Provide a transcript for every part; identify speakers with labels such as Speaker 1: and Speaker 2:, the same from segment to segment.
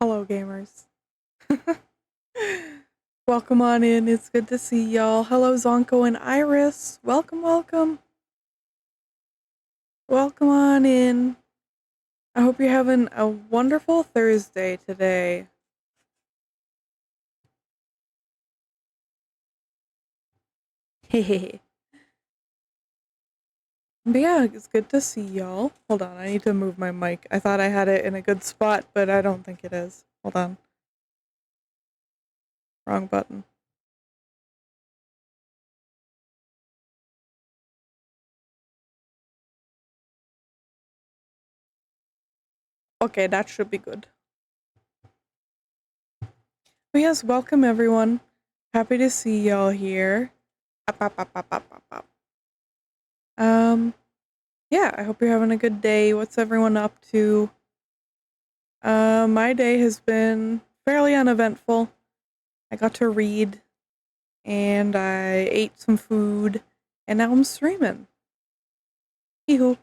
Speaker 1: Hello, gamers. Welcome on in. It's good to see y'all. Hello, Zonko and Iris. Welcome, welcome. Welcome on in. I hope you're having a wonderful Thursday today. Hehehe. But yeah, it's good to see y'all. Hold on, I need to move my mic. I thought I had it in a good spot, but I don't think it is. Hold on. Wrong button. Okay, that should be good. But yes, welcome everyone. Happy to see y'all here. Up, up, up, up, up, up, up. Yeah, I hope you're having a good day. What's everyone up to? My day has been fairly uneventful. I got to read, and I ate some food, and now I'm streaming. Hee-hoo.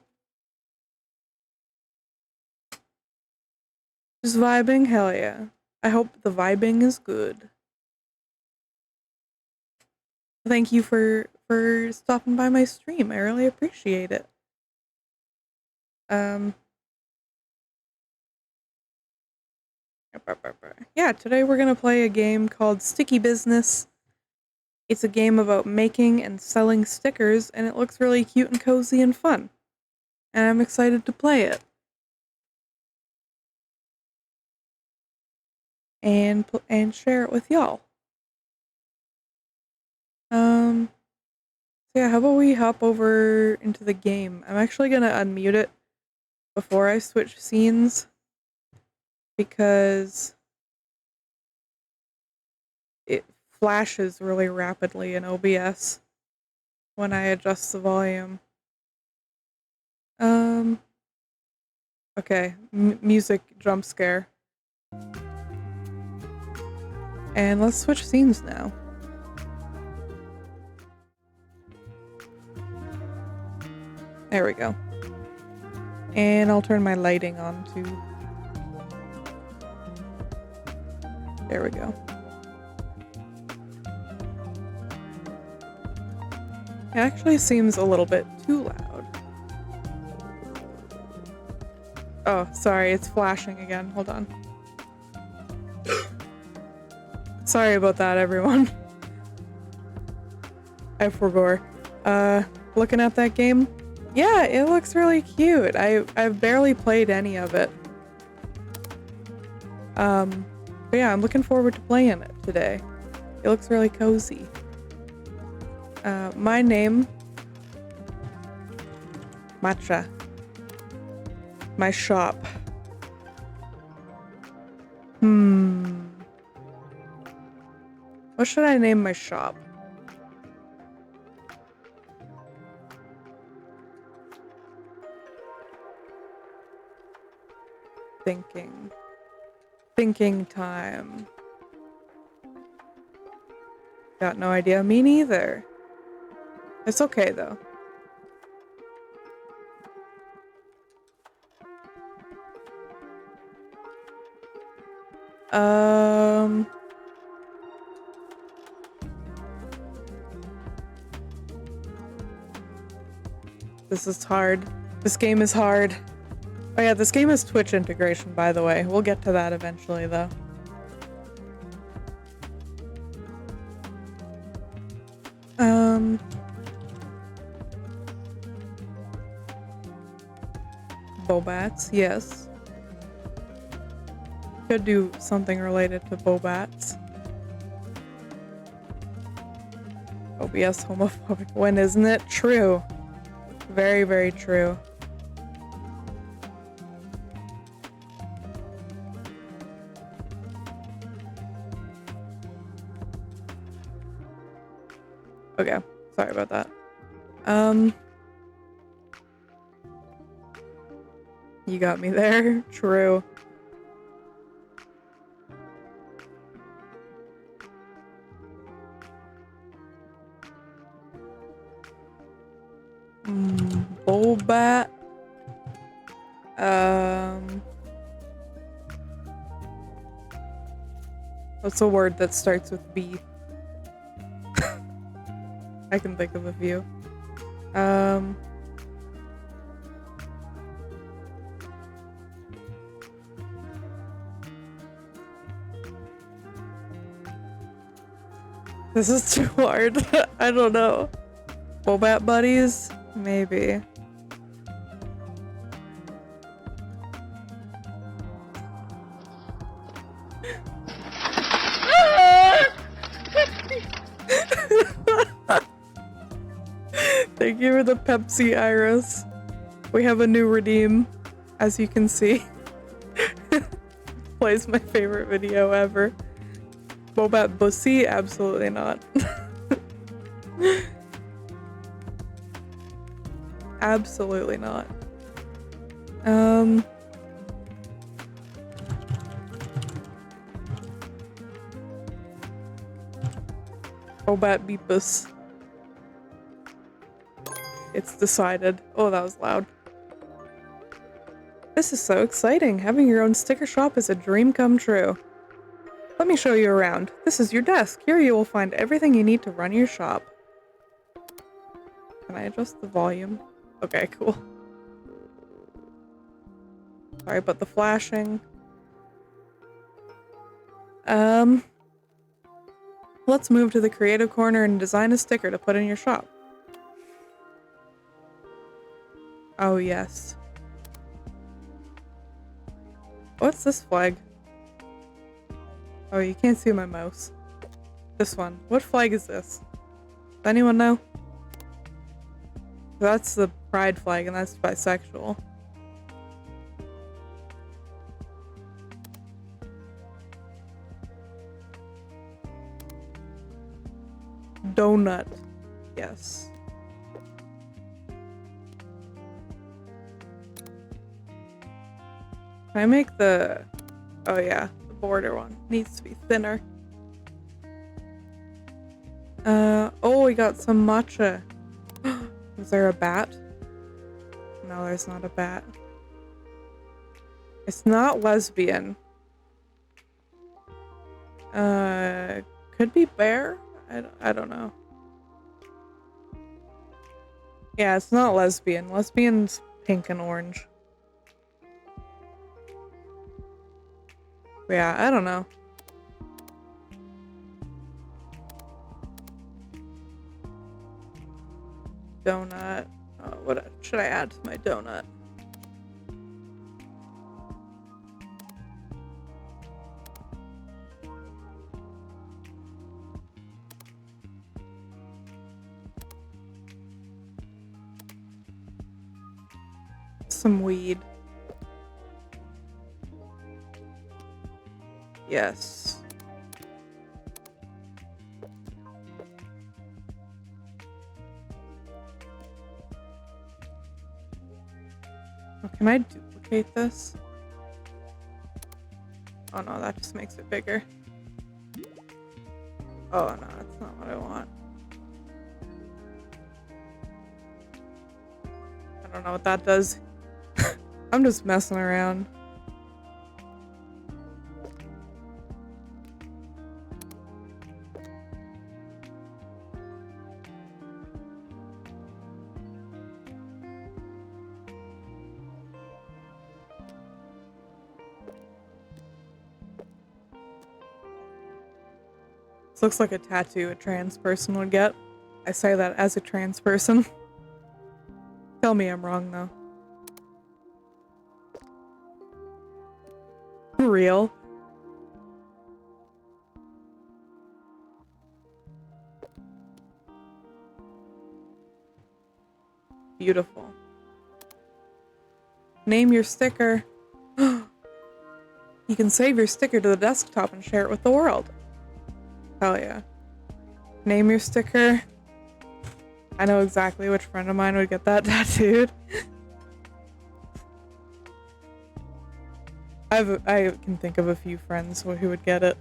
Speaker 1: Just vibing? Hell yeah. I hope the vibing is good. Thank you for stopping by my stream. I really appreciate it. Yeah, today we're gonna play a game called Sticky Business. It's a game about making and selling stickers, and it looks really cute and cozy and fun. And I'm excited to play it. And share it with y'all. So yeah, how about we hop over into the game? I'm actually gonna unmute it before I switch scenes because it flashes really rapidly in OBS when I adjust the volume. Okay, music jump scare. And let's switch scenes now. There we go. And I'll turn my lighting on too. There we go. It actually seems a little bit too loud. Oh, sorry, it's flashing again. Hold on. Sorry about that, everyone. I forbore. Looking at that game? Yeah, it looks really cute. I've barely played any of it. But yeah, I'm looking forward to playing it today. It looks really cozy. My name... Matcha. My shop. What should I name my shop? Thinking time. Got no idea. Me neither. It's okay though. This is hard. This game is hard. Oh yeah, this game is Twitch integration, by the way. We'll get to that eventually, though. Bobats, yes. Could do something related to Bobats. OBS homophobic. When isn't it? True. Very, very true. Okay, sorry about that. You got me there. True. Bobat. What's a word that starts with B? I can think of a few. This is too hard. I don't know. Bobat buddies? Maybe. Thank you for the Pepsi, Iris. We have a new redeem, as you can see. Plays my favorite video ever. Bobat Bussy? Absolutely not. Absolutely not. Bobat Beepus. It's decided. Oh, that was loud. This is so exciting. Having your own sticker shop is a dream come true. Let me show you around. This is your desk. Here you will find everything you need to run your shop. Can I adjust the volume? Okay, cool. Sorry about the flashing. Let's move to the creative corner and design a sticker to put in your shop. Oh, yes. What's this flag? Oh, you can't see my mouse. This one. What flag is this? Does anyone know? That's the pride flag, and that's bisexual. Donut. Yes. Can I make the... Oh yeah, the border one. Needs to be thinner. Oh, we got some matcha. Is there a bat? No, there's not a bat. It's not lesbian. Could be bear? I don't know. Yeah, it's not lesbian. Lesbian's pink and orange. Yeah, I don't know. Donut. Oh, what should I add to my donut? Some weed. Yes. Oh, can I duplicate this? Oh no, that just makes it bigger. Oh no, that's not what I want. I don't know what that does. I'm just messing around. This looks like a tattoo a trans person would get. I say that as a trans person. Tell me I'm wrong though. Real. Beautiful. Name your sticker. You can save your sticker to the desktop and share it with the world. Hell yeah. Name your sticker. I know exactly which friend of mine would get that tattooed. I can think of a few friends who would get it.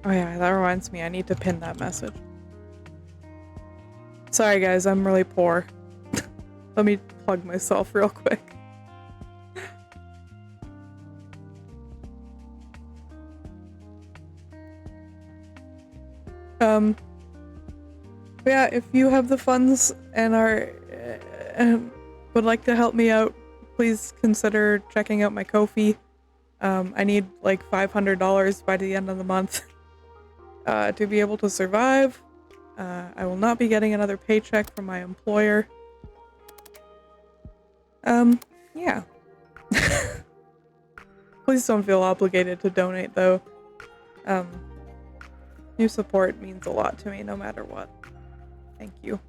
Speaker 1: Oh yeah, that reminds me, I need to pin that message. Sorry guys, I'm really poor. Let me plug myself real quick. Yeah, if you have the funds and are would like to help me out, please consider checking out my Ko-fi. I need like $500 by the end of the month to be able to survive. I will not be getting another paycheck from my employer. Yeah. Please don't feel obligated to donate though. Your support means a lot to me no matter what. Thank you.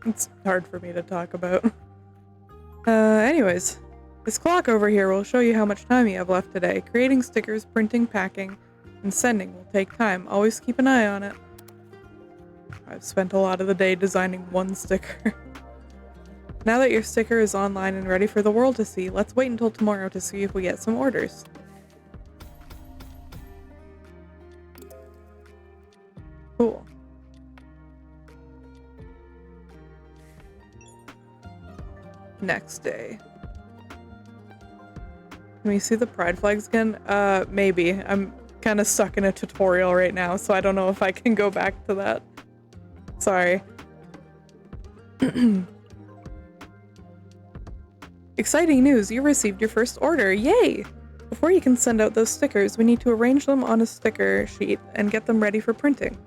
Speaker 1: It's hard for me to talk about. Anyways, this clock over here will show you how much time you have left today. Creating stickers, printing, packing, and sending will take time. Always keep an eye on it. I've spent a lot of the day designing one sticker. Now that your sticker is online and ready for the world to see, let's wait until tomorrow to see if we get some orders. Cool. Next day. Can we see the pride flags again? Maybe. I'm kind of stuck in a tutorial right now, so I don't know if I can go back to that. Sorry. Exciting news! You received your first order! Yay! Before you can send out those stickers, we need to arrange them on a sticker sheet and get them ready for printing.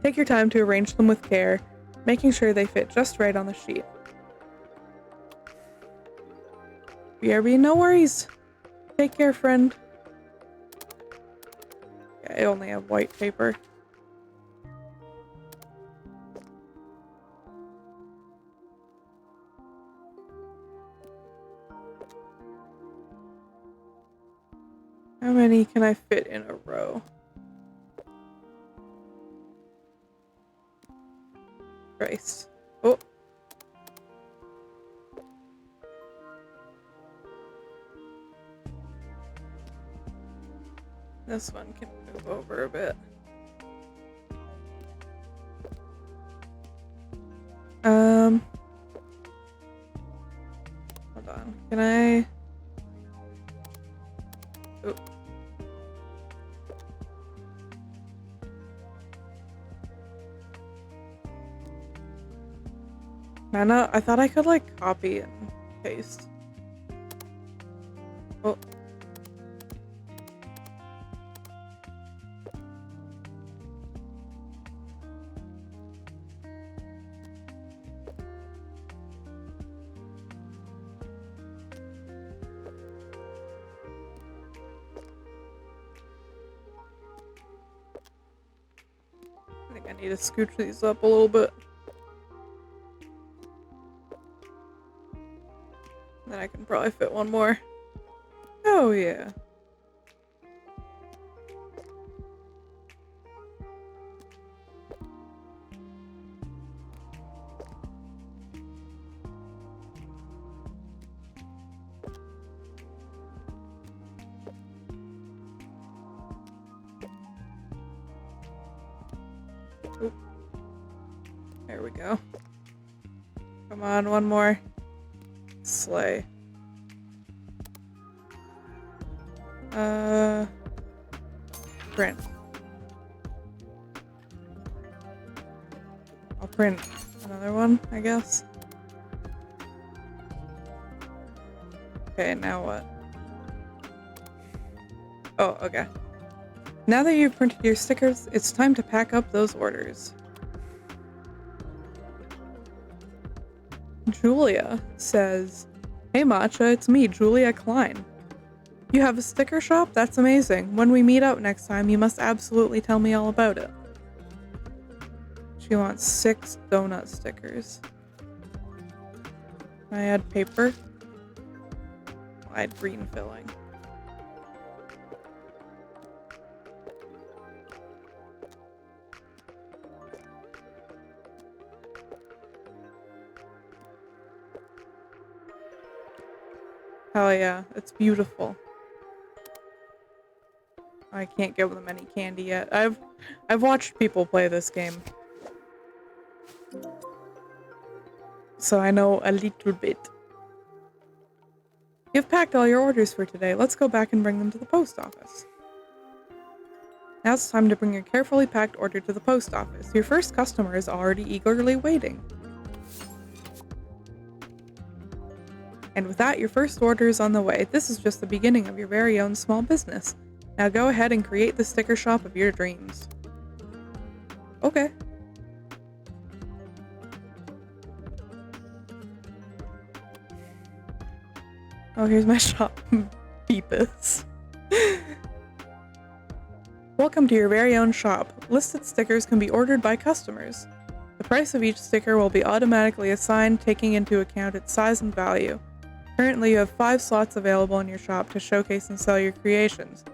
Speaker 1: Take your time to arrange them with care, making sure they fit just right on the sheet. BRB, no worries! Take care, friend. Yeah, I only have white paper. How many can I fit in a row? Christ. Oh. This one can move over a bit. Hold on. Can I? Oh. I thought I could like copy and paste. Oh. I think I need to scooch these up a little bit. Then I can probably fit one more. Oh yeah. Oop. There we go. Come on, one more. Slay. Print. I'll print another one, I guess. Okay, now what? Oh, okay. Now that you've printed your stickers, it's time to pack up those orders. Julia says, "Hey Matcha, it's me, Julia Klein. You have a sticker shop? That's amazing. When we meet up next time, you must absolutely tell me all about it." She wants 6 donut stickers. Can I add paper? I'll add green filling. Hell yeah, it's beautiful. I can't give them any candy yet. I've watched people play this game. so I know a little bit. You've packed all your orders for today. Let's go back and bring them to the post office. Now it's time to bring your carefully packed order to the post office. Your first customer is already eagerly waiting. And with that, your first order is on the way. This is just the beginning of your very own small business. Now go ahead and create the sticker shop of your dreams. Okay. Oh, here's my shop. Beepus. Welcome to your very own shop. Listed stickers can be ordered by customers. The price of each sticker will be automatically assigned, taking into account its size and value. Currently, you have 5 slots available in your shop to showcase and sell your creations.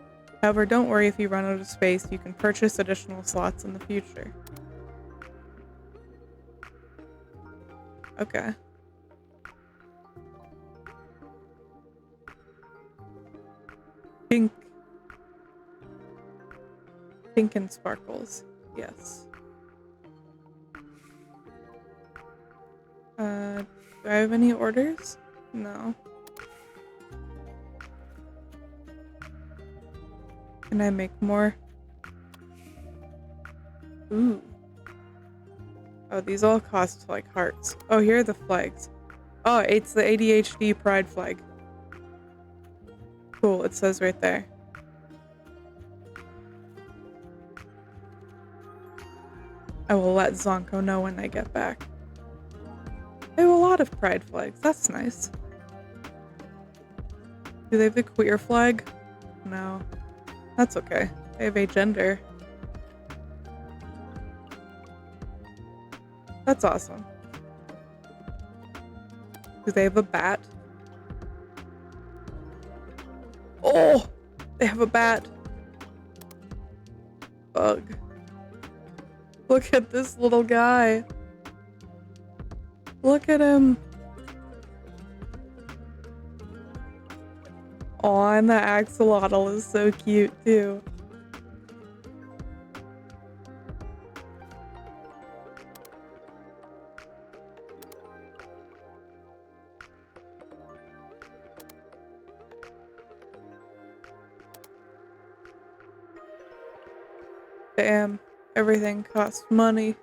Speaker 1: However, don't worry if you run out of space, you can purchase additional slots in the future. Okay. Pink and sparkles. Yes. Do I have any orders? No. Can I make more? Ooh. Oh, these all cost like hearts. Oh, here are the flags. Oh, it's the ADHD pride flag. Cool, it says right there. I will let Zonko know when I get back. They have a lot of pride flags. That's nice. Do they have the queer flag? No. That's okay. They have a gender. That's awesome. Do they have a bat? Oh! They have a bat. Bug. Look at this little guy. Look at him. Aw, and the axolotl is so cute too. Damn, everything costs money.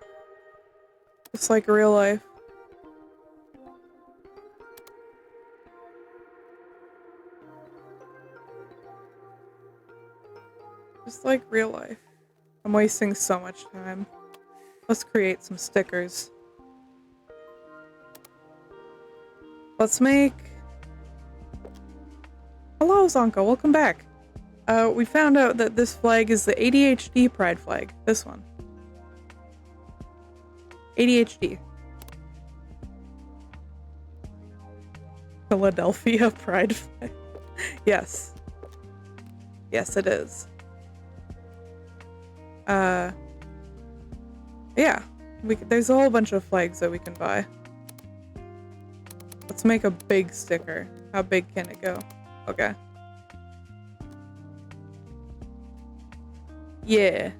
Speaker 1: Just like real life. Just like real life. I'm wasting so much time. Let's create some stickers. Let's make... Hello, Zonko, welcome back. We found out that this flag is the ADHD pride flag. This one. ADHD. Philadelphia pride flag. Yes. Yes, it is. Yeah. There's a whole bunch of flags that we can buy. Let's make a big sticker. How big can it go? Okay. Yeah.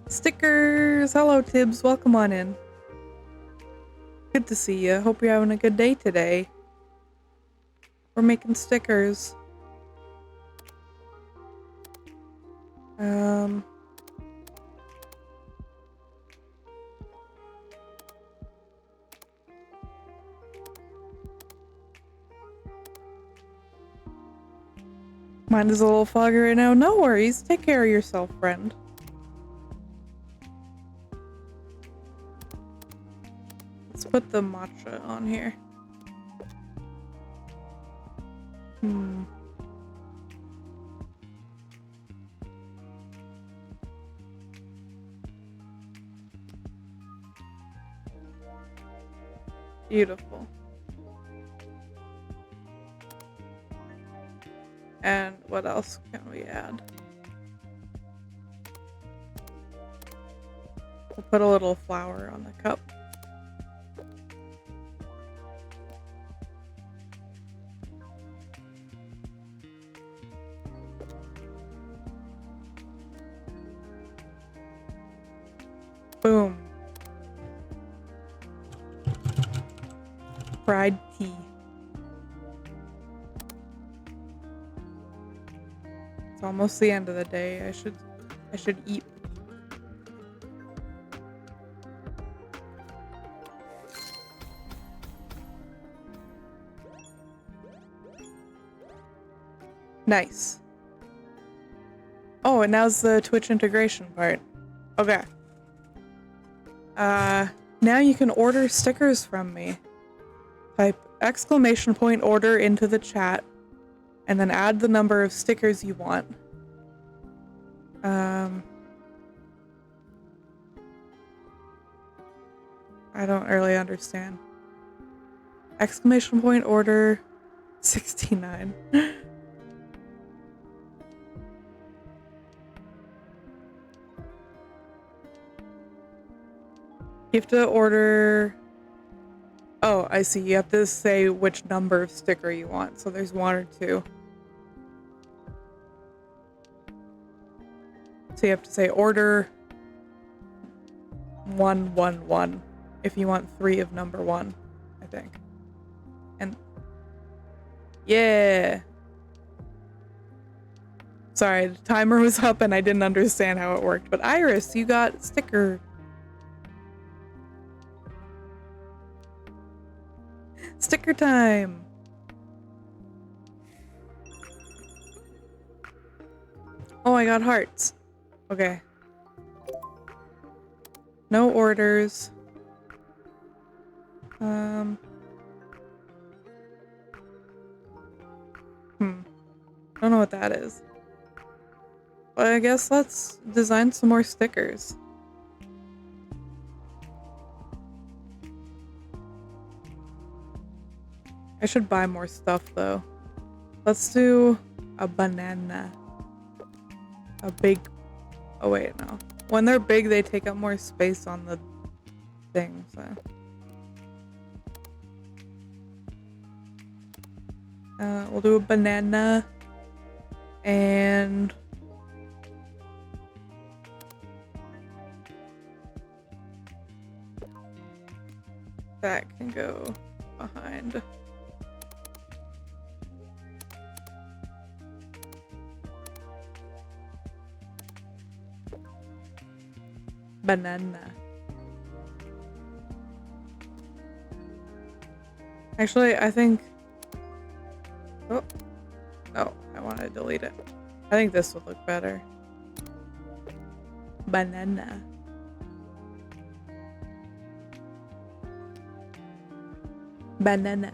Speaker 1: Stickers! Hello, Tibbs. Welcome on in. Good to see you. Hope you're having a good day today. We're making stickers. Mine is a little foggy right now. No worries. Take care of yourself, friend. Let's put the matcha on here. Beautiful. And what else can we add? We'll put a little flower on the cup. Pride tea. It's almost the end of the day. I should eat. Nice. Oh, and now's the Twitch integration part. Okay. Now you can order stickers from me. Type !order into the chat, and then add the number of stickers you want. I don't really understand. !order 69. You have to order... Oh, I see. You have to say which number of sticker you want. So there's 1 or 2. So you have to say order 111 if you want 3 of number 1, I think. And yeah. Sorry, the timer was up and I didn't understand how it worked. But Iris, you got sticker. Sticker time. Oh, I got hearts. Okay. No orders. Don't know what that is. But I guess let's design some more stickers. I should buy more stuff though. Let's do a banana. A big... Oh wait, no. When they're big, they take up more space on the thing, so... we'll do a banana. And... that can go behind. Banana. Actually, I think... Oh. Oh, I want to delete it. I think this would look better. Banana. Banana.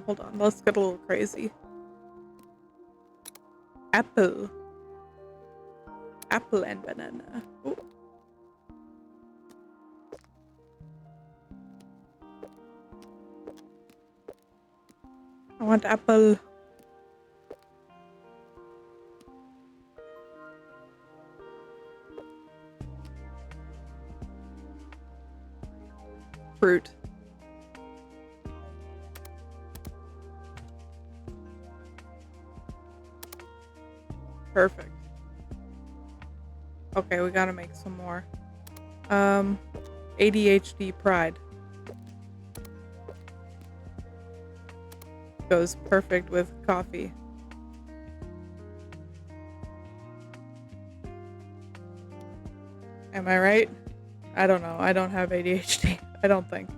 Speaker 1: Hold on. Let's get a little crazy. Apple. Apple and banana. Ooh. I want apple. Fruit. Perfect. Okay, we gotta make some more. ADHD pride. Goes perfect with coffee. Am I right? I don't know. I don't have ADHD. I don't think.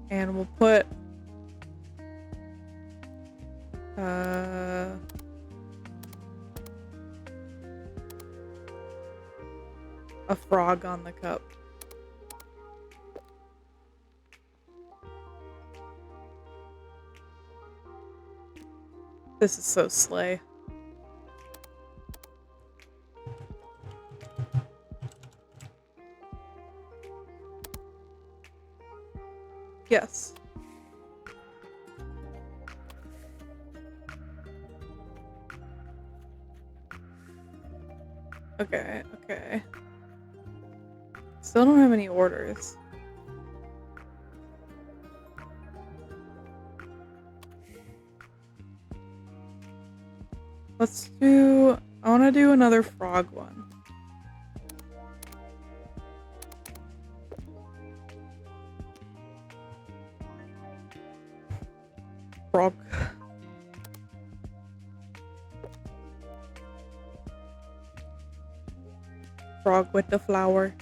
Speaker 1: And we'll put... a frog on the cup. This is so slay. Yes. Okay, okay. Still don't have any orders. I want to do another frog one. Frog. Frog with the flower.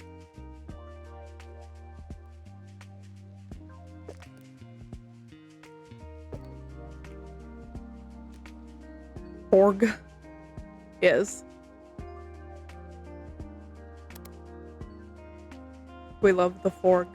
Speaker 1: Forg. Yes. We love the fork.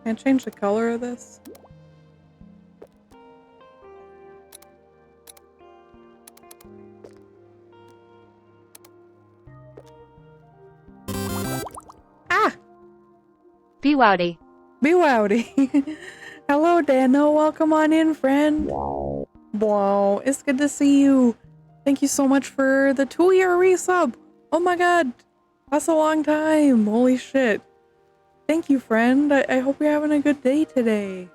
Speaker 1: Can I change the color of this? Ah!
Speaker 2: Be wowdy.
Speaker 1: Be wowdy. Hello, Dano. Welcome on in, friend. Wow, it's good to see you. Thank you so much for the 2-year resub. Oh my god, that's a long time. Holy shit. Thank you, friend. I hope you're having a good day today.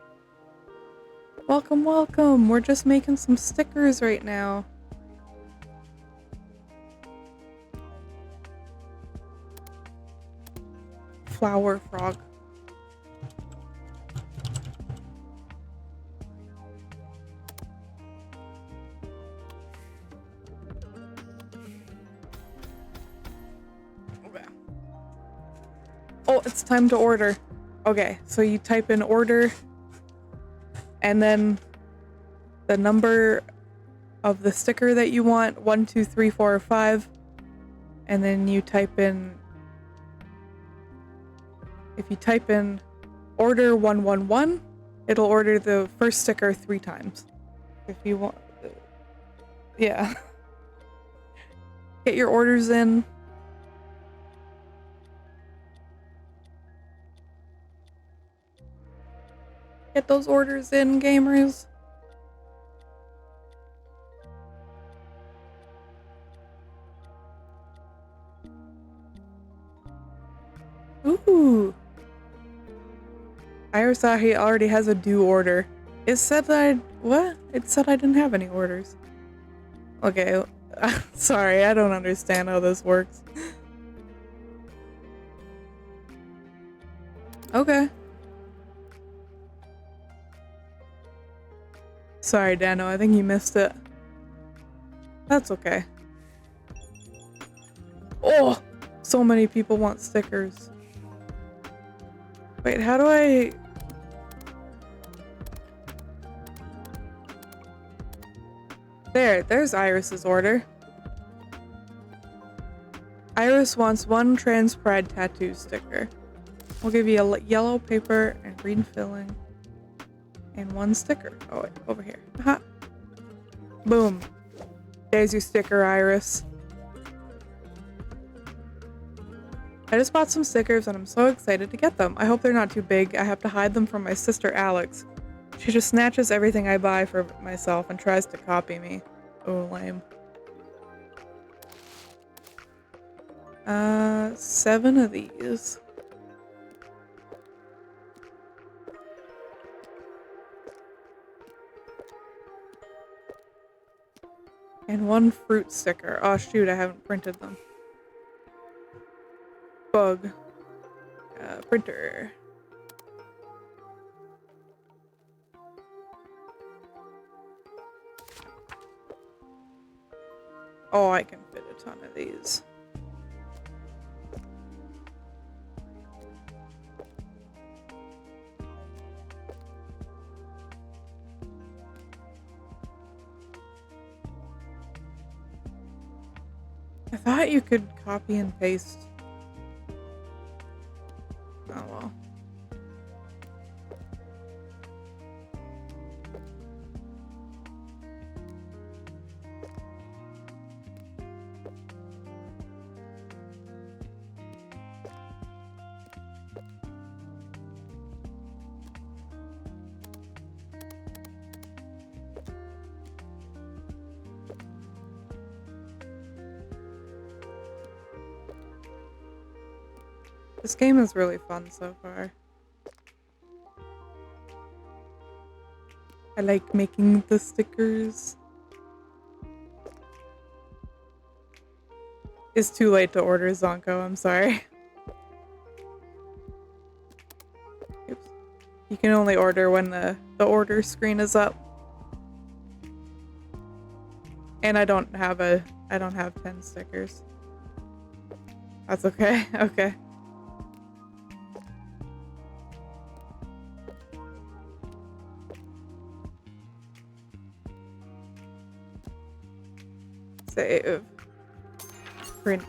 Speaker 1: Welcome, welcome. We're just making some stickers right now. Flower frog. Okay. Oh, it's time to order. Okay, so you type in order and then the number of the sticker that you want, 1, 2, 3, 4, or 5, and then you type in, if you type in order 111, it'll order the first sticker 3 times. If you want, yeah. Get your orders in. Get those orders in, gamers. Ooh. Iris Ahi already has a due order. It said that what? It said I didn't have any orders. Okay. Sorry, I don't understand how this works. Okay. Sorry, Dano, I think you missed it. That's okay. Oh! So many people want stickers. Wait, how do I... There's Iris's order. Iris wants 1 trans pride tattoo sticker. We'll give you a yellow paper and green filling. And 1 sticker. Oh, wait, over here. Aha. Boom. There's your sticker, Iris. I just bought some stickers and I'm so excited to get them. I hope they're not too big. I have to hide them from my sister Alex. She just snatches everything I buy for myself and tries to copy me. Oh, lame. 7 of these. And 1 fruit sticker. Oh shoot, I haven't printed them. Bug. Printer. Oh, I can fit a ton of these. I thought you could copy and paste. Oh well. This game is really fun so far. I like making the stickers. It's too late to order Zonko, I'm sorry. Oops. You can only order when the order screen is up. And I don't have 10 stickers. That's okay. Okay. Save. Print.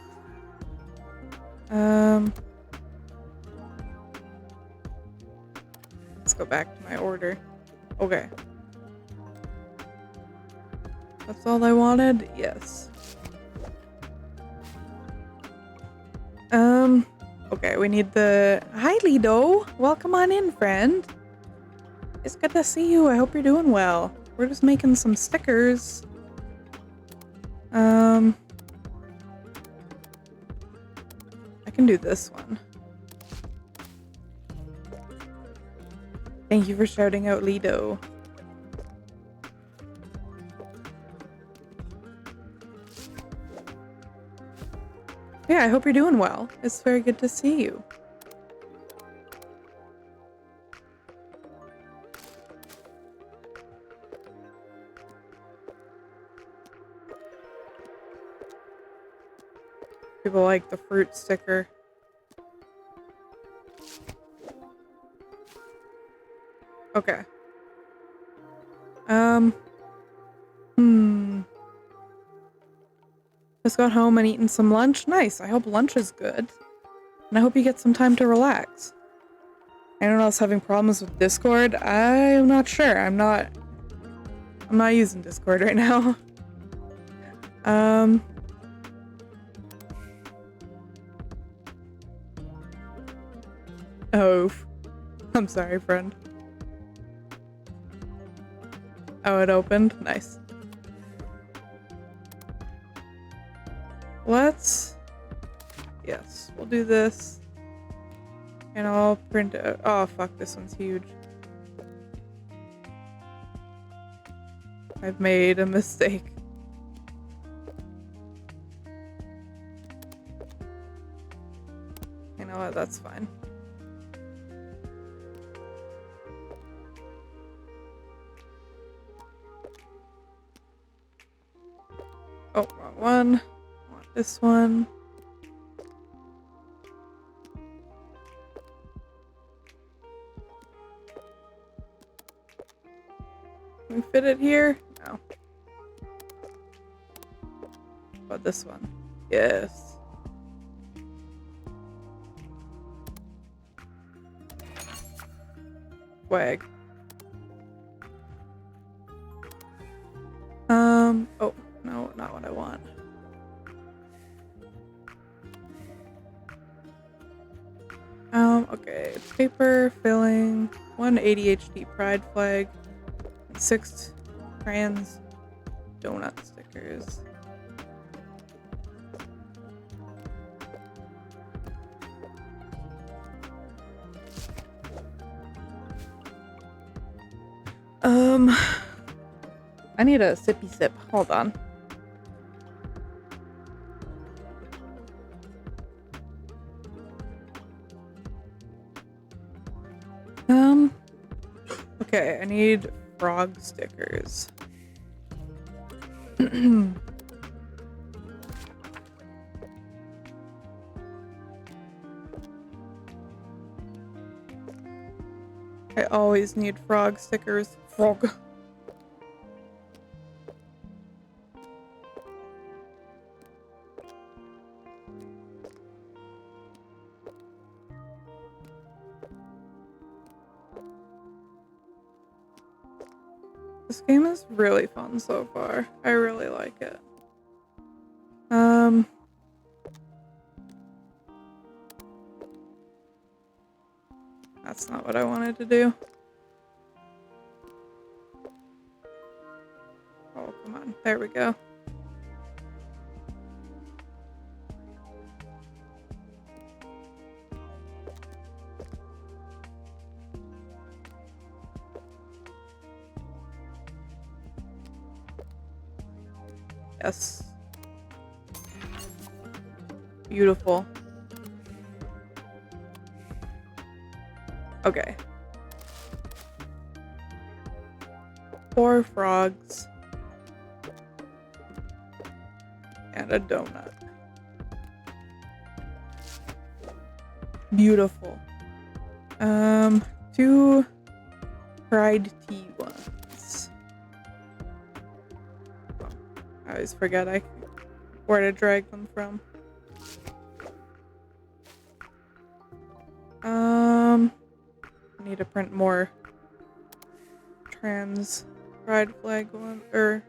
Speaker 1: Let's go back to my order. Okay. That's all I wanted? Yes. Okay, we need the... Hi, Lido! Welcome on in, friend. It's good to see you. I hope you're doing well. We're just making some stickers. I can do this one. Thank you for shouting out Lido. Yeah, I hope you're doing well. It's very good to see you. People like the fruit sticker. Okay. Just got home and eaten some lunch. Nice. I hope lunch is good. And I hope you get some time to relax. Anyone else having problems with Discord? I'm not sure. I'm not using Discord right now. Oh. I'm sorry, friend. Oh, it opened? Nice. Yes, we'll do this. And I'll print it. Oh, fuck, this one's huge. I've made a mistake. You know what, that's fine. Oh, wrong one. I want this one. Can we fit it here? No. What about this one? Yes. Swag. Oh, no, not what I want. Okay, paper, filling, 1 ADHD pride flag, 6 crayons, donut stickers. I need a sippy sip. Hold on. Okay, I need frog stickers. I always need frog stickers. Frog. This game is really fun so far. I really like it. That's not what I wanted to do. Oh, come on. There we go. Yes. Beautiful. Okay. 4 frogs. And a donut. Beautiful. 2 fried tea ones. Oh, I always forget where to drag them from. I need to print more trans pride flag one or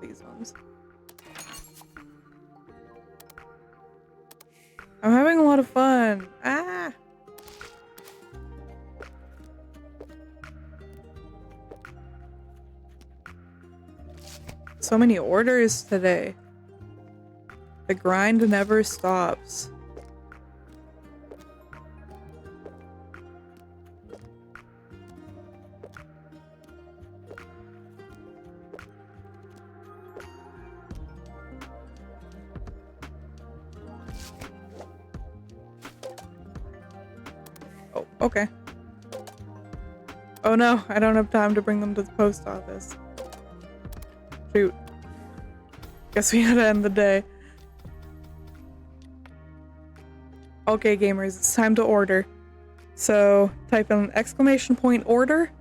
Speaker 1: these ones. I'm having a lot of fun. Ah. So many orders today. The grind never stops. Oh, okay. Oh no, I don't have time to bring them to the post office. Shoot. Guess we gotta end the day. Okay, gamers, it's time to order. So type in ! order,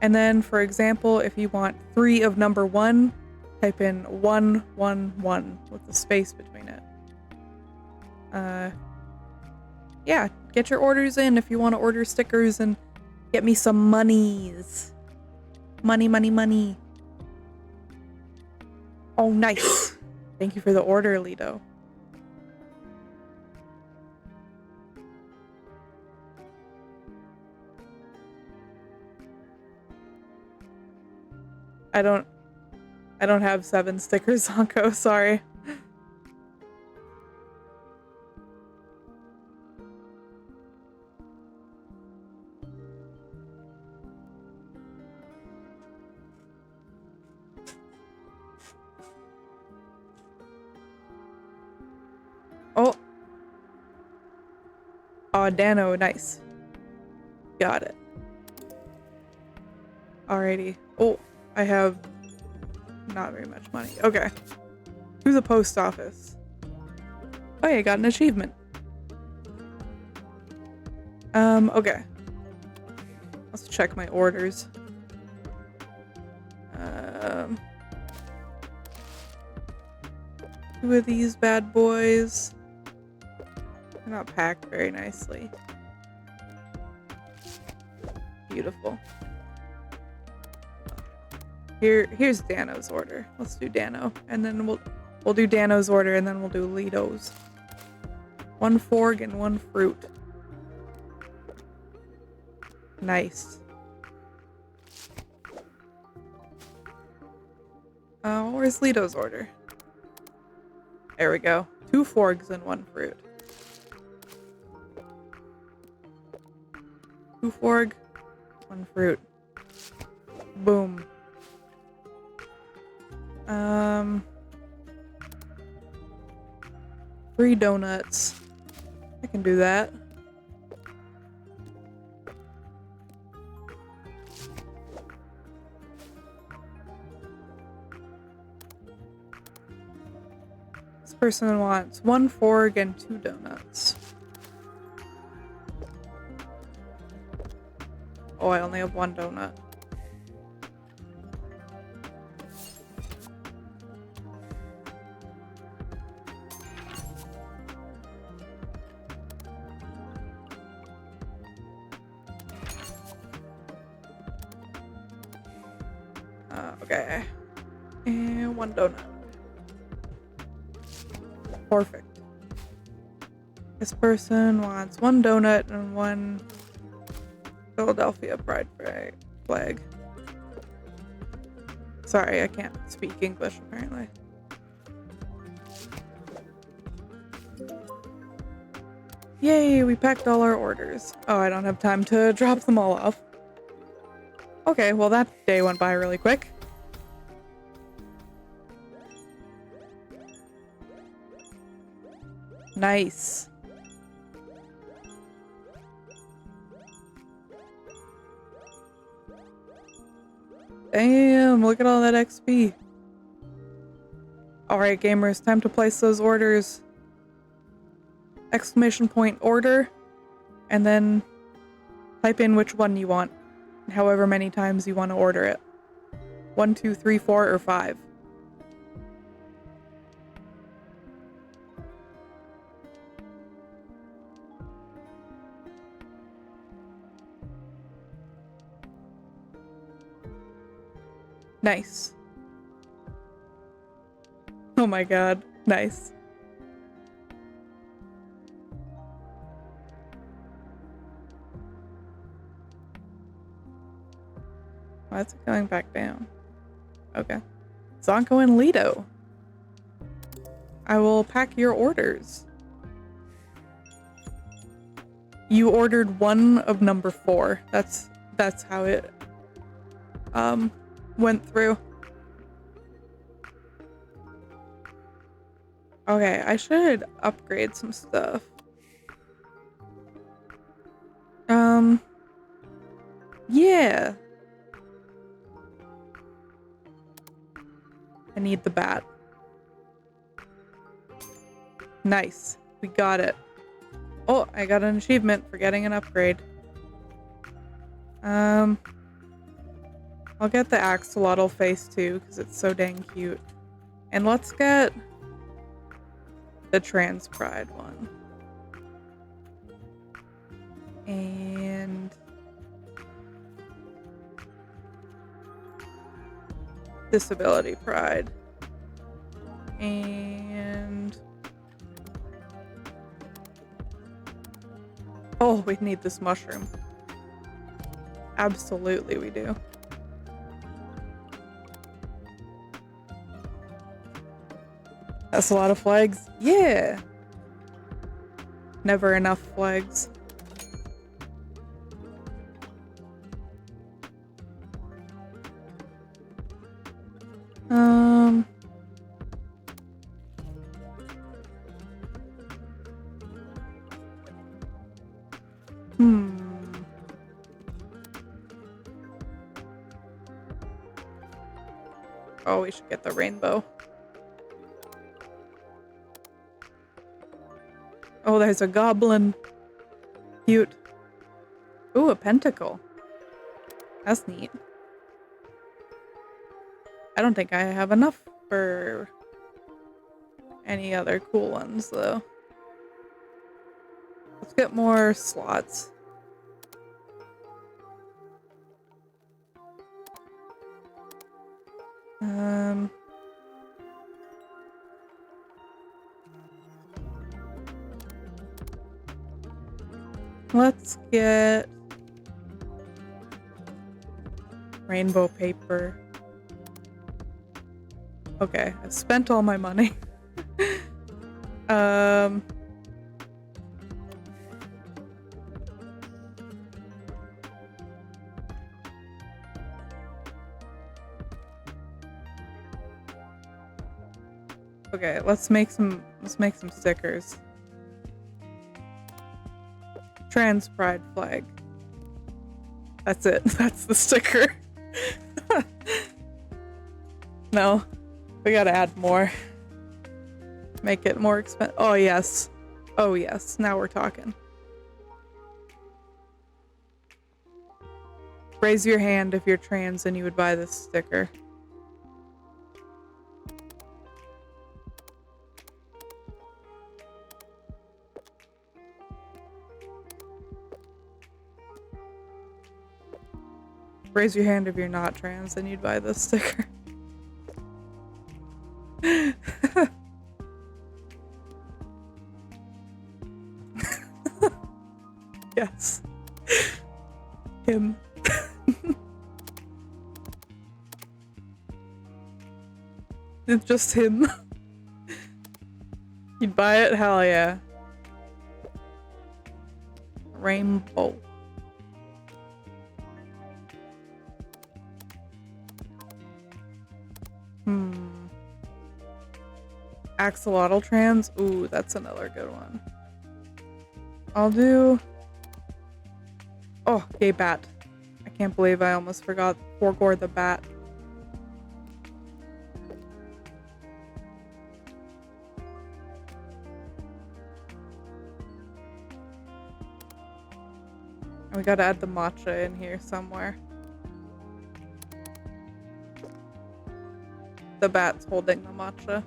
Speaker 1: and then, for example, if you want 3 of number 1, type in 111 with a space between it. Yeah, get your orders in if you want to order stickers and get me some monies. Money, money, money. Oh, nice. Thank you for the order, Lido. I don't have 7 stickers, Zonko, sorry. Oh. Oh, Dano, nice. Got it. Alrighty. Oh, I have not very much money. Okay. To the post office. Oh yeah, I got an achievement. Okay. Let's check my orders. 2 of these bad boys. They're not packed very nicely. Beautiful. Here's Dano's order. Let's do Dano, and then we'll do Dano's order, and then we'll do Lido's. 1 fork and 1 fruit. Nice. Where's Lido's order? There we go. 2 forks and 1 fruit. 2 fork, 1 fruit. Boom. 3 donuts. I can do that. This person wants 1 fork and 2 donuts. Oh, I only have 1 donut. Okay. And 1 donut. Perfect. This person wants 1 donut and 1 Philadelphia pride flag. Sorry, I can't speak English apparently. Yay, we packed all our orders. Oh, I don't have time to drop them all off. Okay, well that day went by really quick. Nice. Damn, look at all that XP. Alright, gamers, time to place those orders. Exclamation point order, and then type in which one you want, and however many times you want to order it. 1, 2, 3, 4, or 5. Nice. Oh my god, nice. Why is it going back down? Okay. Zonko and Lido. I will pack your orders. You ordered one of number 4. That's how it went through. Okay, I should upgrade some stuff. Yeah. I need the bat. Nice. We got it. Oh, I got an achievement for getting an upgrade. I'll get the axolotl face too, because it's so dang cute. And let's get the trans pride one. And disability pride. And oh, we need this mushroom. Absolutely we do. That's a lot of flags. Yeah. Never enough flags. Oh, we should get the rainbow. Oh, there's a goblin. Cute. Ooh, a pentacle. That's neat. I don't think I have enough for any other cool ones, though. Let's get more slots. Let's get rainbow paper. Okay, I've spent all my money. Okay, let's make some stickers. Trans pride flag. That's it. That's the sticker. No, we gotta add more. Make it more expensive. Oh yes. Oh yes. Now we're talking. Raise your hand if you're trans and you would buy this sticker. Raise your hand if you're not trans and you'd buy this sticker. Yes. Him. It's just him. You'd buy it? Hell yeah. Rainbow. Axolotl trans. Ooh, that's another good one. I'll do... Oh, gay bat. I can't believe I almost forgot Forgor the bat. And we gotta add the matcha in here somewhere. The bat's holding the matcha.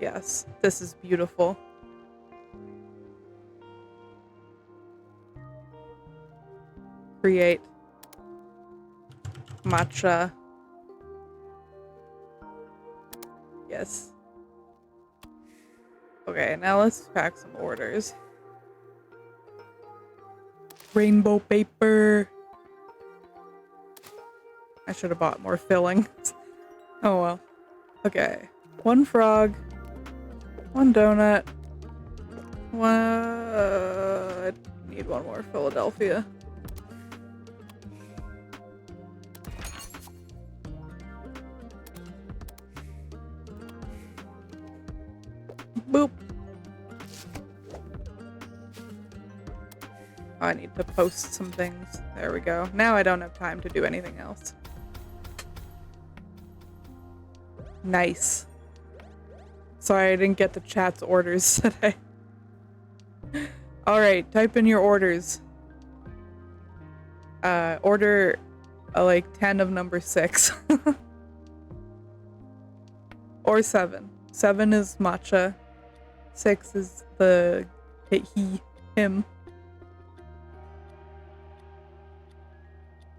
Speaker 1: Yes, this is beautiful. Create matcha. Yes. Okay, now let's pack some orders. Rainbow paper. I should have bought more filling. Oh well. Okay. One frog. One donut. I need one more Philadelphia. Boop. Oh, I need to post some things. There we go. Now I don't have time to do anything else. Nice. Sorry, I didn't get the chat's orders today. Alright, type in your orders. Order like 10 of number 6. Or 7. 7 is matcha. 6 is the him.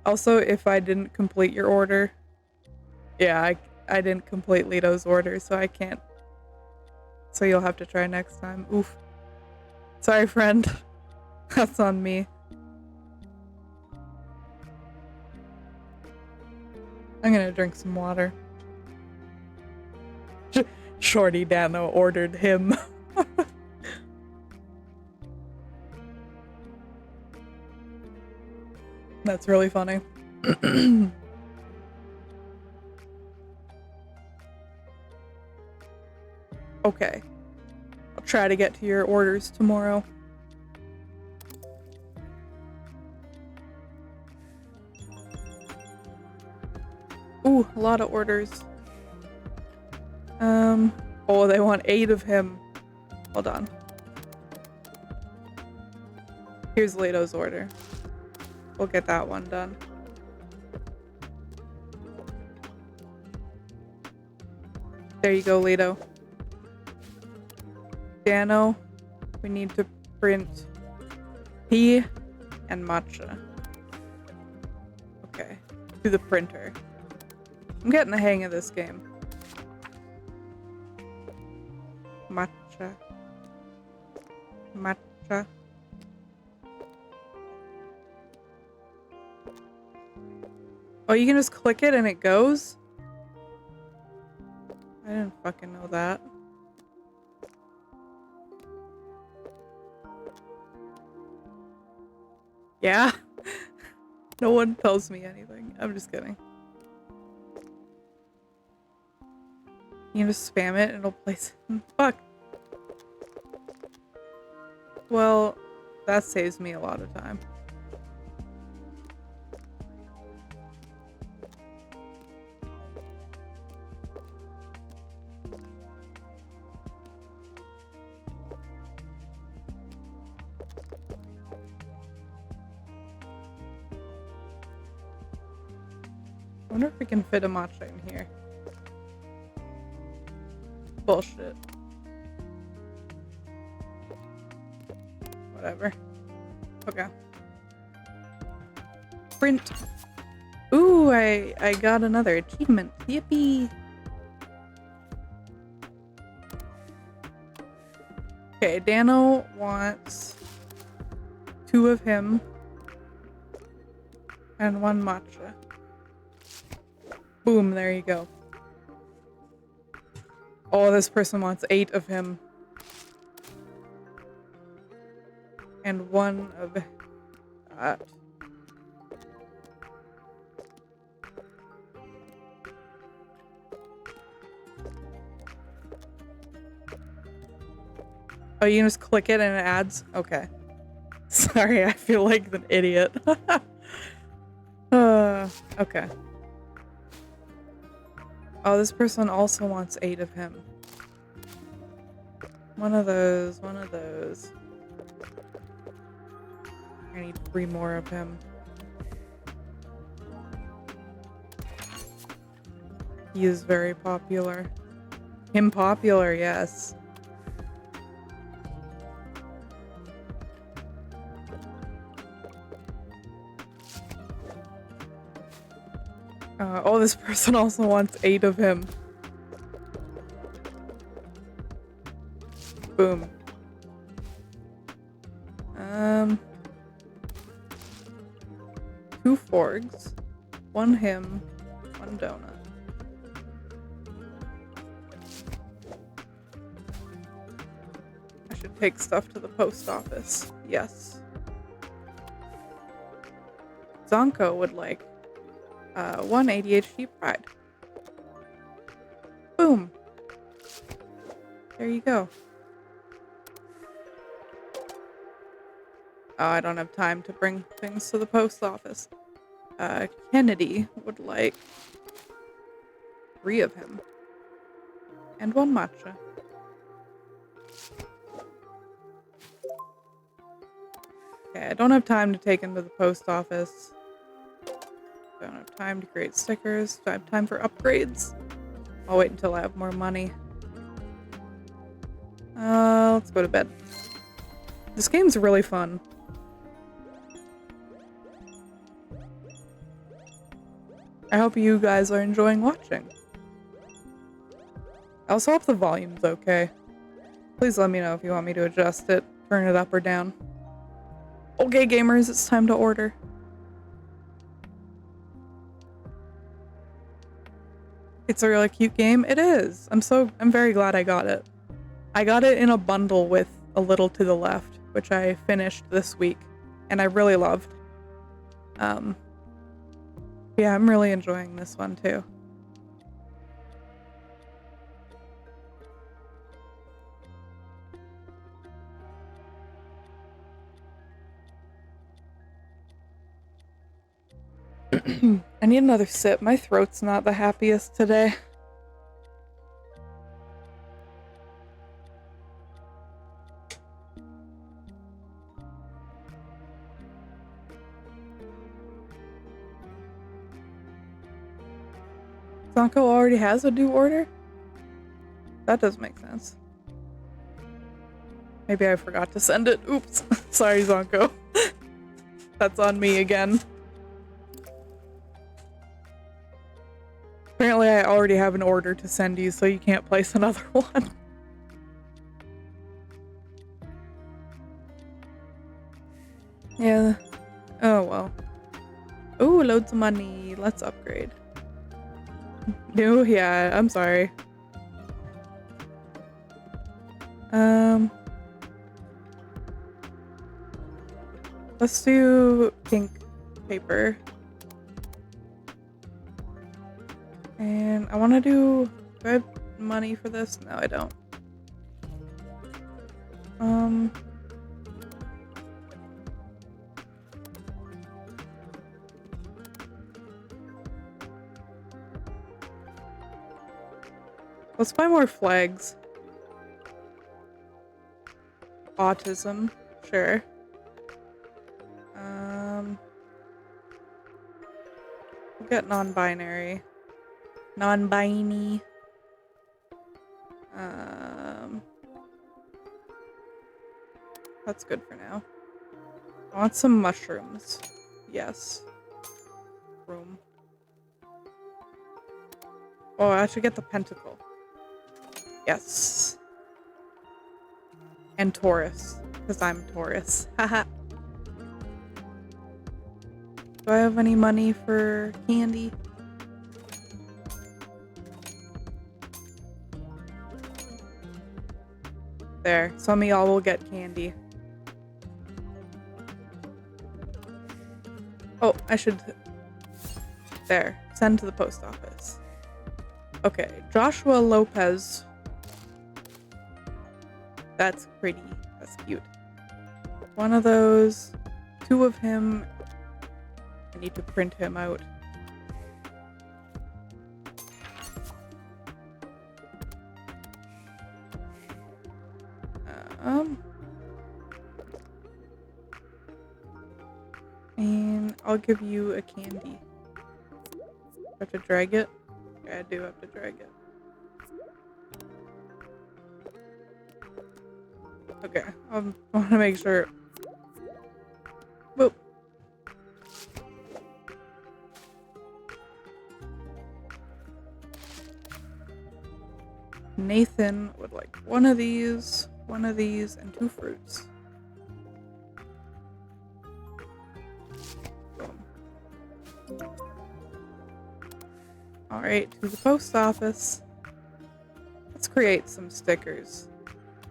Speaker 1: Also, if I didn't complete your order, yeah, I didn't complete Lito's order, so I can't. So you'll have to try next time. Oof. Sorry, friend. That's on me. I'm gonna drink some water. Shorty Dano ordered him. That's really funny. Okay. I'll try to get to your orders tomorrow. Ooh, a lot of orders. Oh, they want 8 of him. Hold on. Here's Leto's order. We'll get that one done. There you go, Leto. Dano, we need to print tea and matcha. Okay, to the printer. I'm getting the hang of this game. Matcha. Matcha. Oh, you can just click it and it goes? I didn't fucking know that. Yeah? No one tells me anything. I'm just kidding. You can just spam it and it'll place it. Fuck. Well, that saves me a lot of time. I wonder if we can fit a matcha in here. Bullshit. Whatever. Okay. Print. Ooh, I got another achievement. Yippee! Okay, Dano wants 2 of him and 1 matcha. Boom, there you go. Oh, this person wants 8 of him. And 1 of that. Oh, you can just click it and it adds? Okay. Sorry, I feel like an idiot. Okay. Oh, this person also wants 8 of him. One of those, one of those. I need 3 more of him. He is very popular. Him popular, yes. Oh, this person also wants 8 of him. Boom. 2 forgs, 1 him, 1 donut. I should take stuff to the post office. Yes. Zonko would like 1 ADHD pride. Boom. There you go. Oh, I don't have time to bring things to the post office. Kennedy would like 3 of him. And 1 matcha. Okay, I don't have time to take him to the post office. Don't have time to create stickers. Don't have time for upgrades. I'll wait until I have more money. Let's go to bed. This game's really fun. I hope you guys are enjoying watching. I also hope the volume's okay. Please let me know if you want me to adjust it, turn it up or down. Okay, gamers, it's time to order. It's a really cute game. It is. I'm very glad I got it. I got it in a bundle with A Little to the Left, which I finished this week, and I really loved. Yeah, I'm really enjoying this one too. I need another sip. My throat's not the happiest today. Zonko already has a due order? That does make sense. Maybe I forgot to send it. Oops. Sorry, Zonko. That's on me again. Apparently I already have an order to send you, so you can't place another one. Yeah. Oh well. Ooh, loads of money. Let's upgrade. No, yeah, I'm sorry. Let's do pink paper. And I want to do I have money for this? No, I don't. Let's buy more flags. Autism, sure. We'll get non-binary. Non-binary. That's good for now. I want some mushrooms. Yes. Room. Oh, I should get the pentacle. Yes. And Taurus, because I'm Taurus. Haha. Do I have any money for candy? There. Some of y'all will get candy. Oh, I should... There. Send to the post office. Okay. Joshua Lopez That's pretty. That's cute. One of those. 2 of him. I need to print him out. And I'll give you a candy. Have to drag it? Yeah, I do have to drag it. Okay, I want to make sure. Boop. Nathan would like one of these, and 2 fruits. Boom. Alright, to the post office. Let's create some stickers.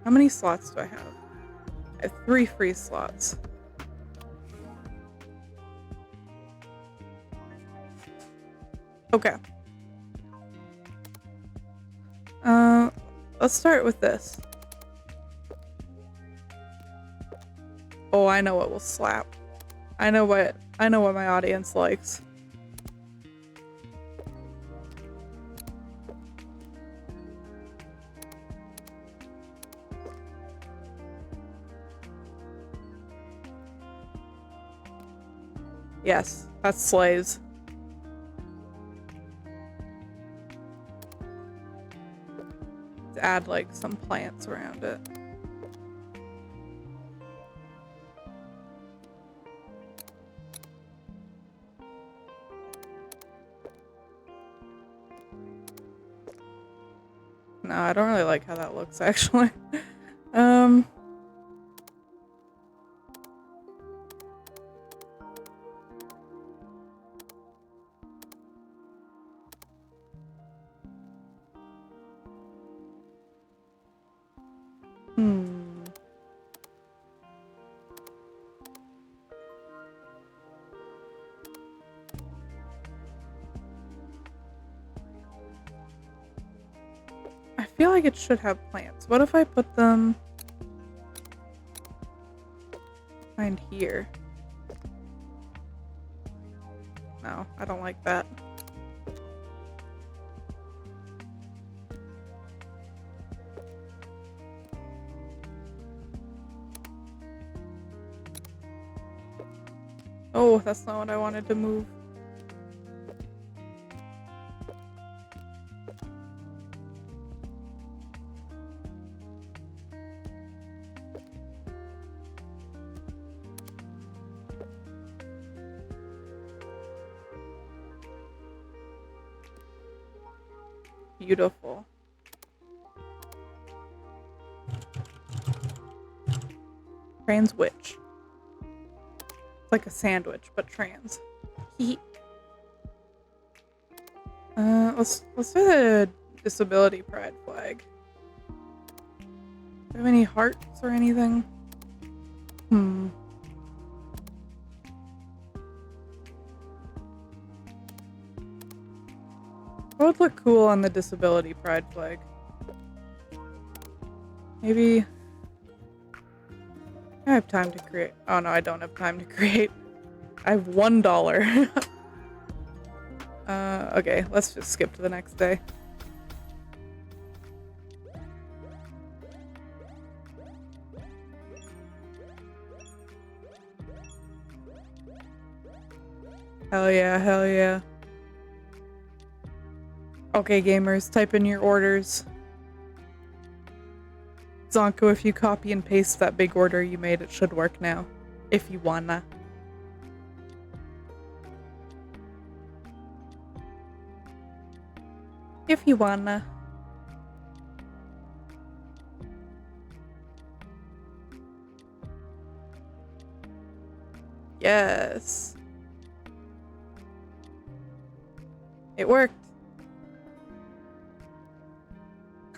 Speaker 1: How many slots do I have? I have 3 free slots. Okay. Let's start with this. Oh, I know what will slap. I know what my audience likes. Yes, that's slaves. To add like some plants around it. No, I don't really like how that looks actually. I feel like it should have plants. What if I put them behind here? No, I don't like that. Oh, that's not what I wanted to move. Beautiful. Trans witch. It's like a sandwich, but trans. Let's do the disability pride flag. Do you have any hearts or anything? What would look cool on the disability pride flag? Maybe I have time to create. Oh no, I don't have time to create. I have $1. Okay, let's just skip to the next day. Hell yeah, hell yeah. Okay, gamers, type in your orders. Zonko, if you copy and paste that big order you made, it should work now. If you wanna. If you wanna. Yes. It worked.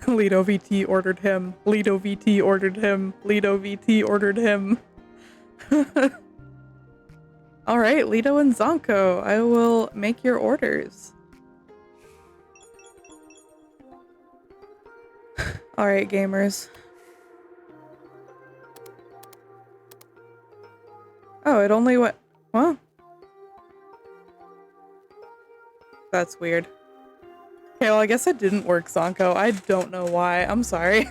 Speaker 1: Lido VT ordered him. Lido VT ordered him. Lido VT ordered him. Alright, Lido and Zonko, I will make your orders. Alright, gamers. Oh, it only went... Huh? That's weird. Okay, well, I guess it didn't work, Zonko. I don't know why. I'm sorry.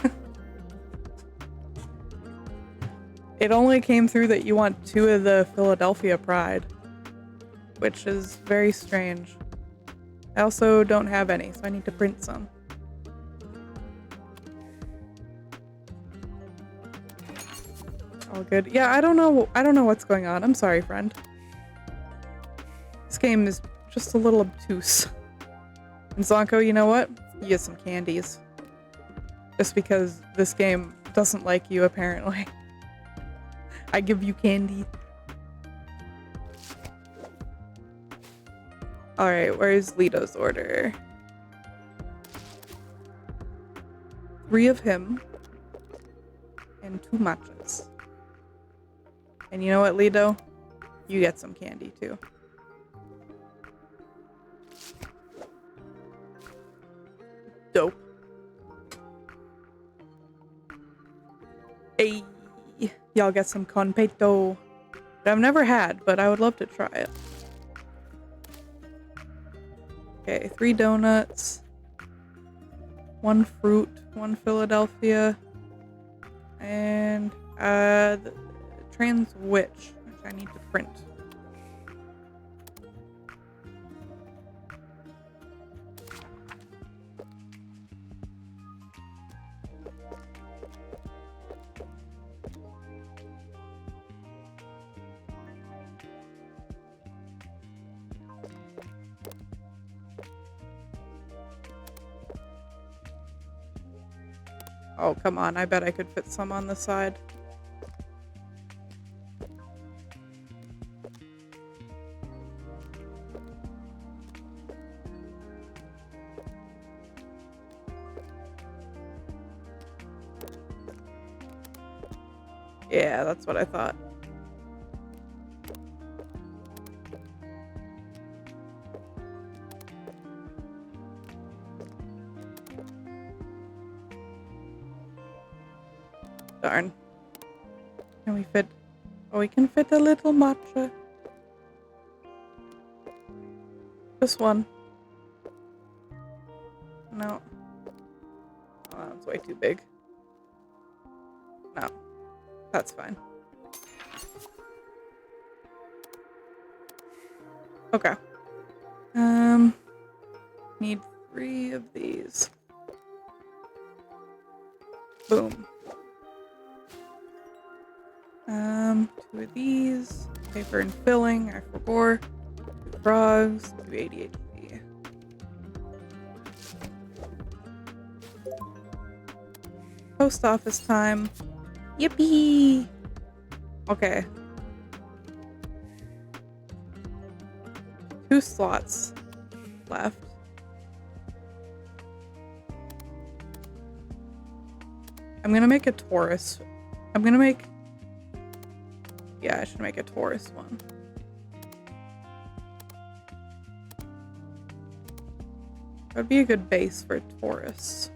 Speaker 1: It only came through that you want 2 of the Philadelphia Pride, which is very strange. I also don't have any, so I need to print some. All good. Yeah, I don't know what's going on. I'm sorry, friend. This game is just a little obtuse. And Zonko, you know what? You get some candies. Just because this game doesn't like you, apparently. I give you candy. Alright, where's Lito's order? 3 of him. And 2 matchas. And you know what, Lito? You get some candy, too. Dope. Hey, y'all get some con peito that I've never had, but I would love to try it. Okay, 3 donuts, 1 fruit, 1 Philadelphia, and the trans which I need to print. Oh, come on. I bet I could fit some on the side. Yeah, that's what I thought. Darn. Can we fit... Oh, we can fit a little matcha. Just 1. No. Oh, that's way too big. No. That's fine. Okay. Need 3 of these. Boom. 2 of these. Paper and filling, I forgot. 2 frogs, 2 ADHD. Post office time. Yippee! Okay. 2 slots left. I'm gonna make a Taurus. Yeah, I should make a Taurus one. That'd be a good base for Taurus.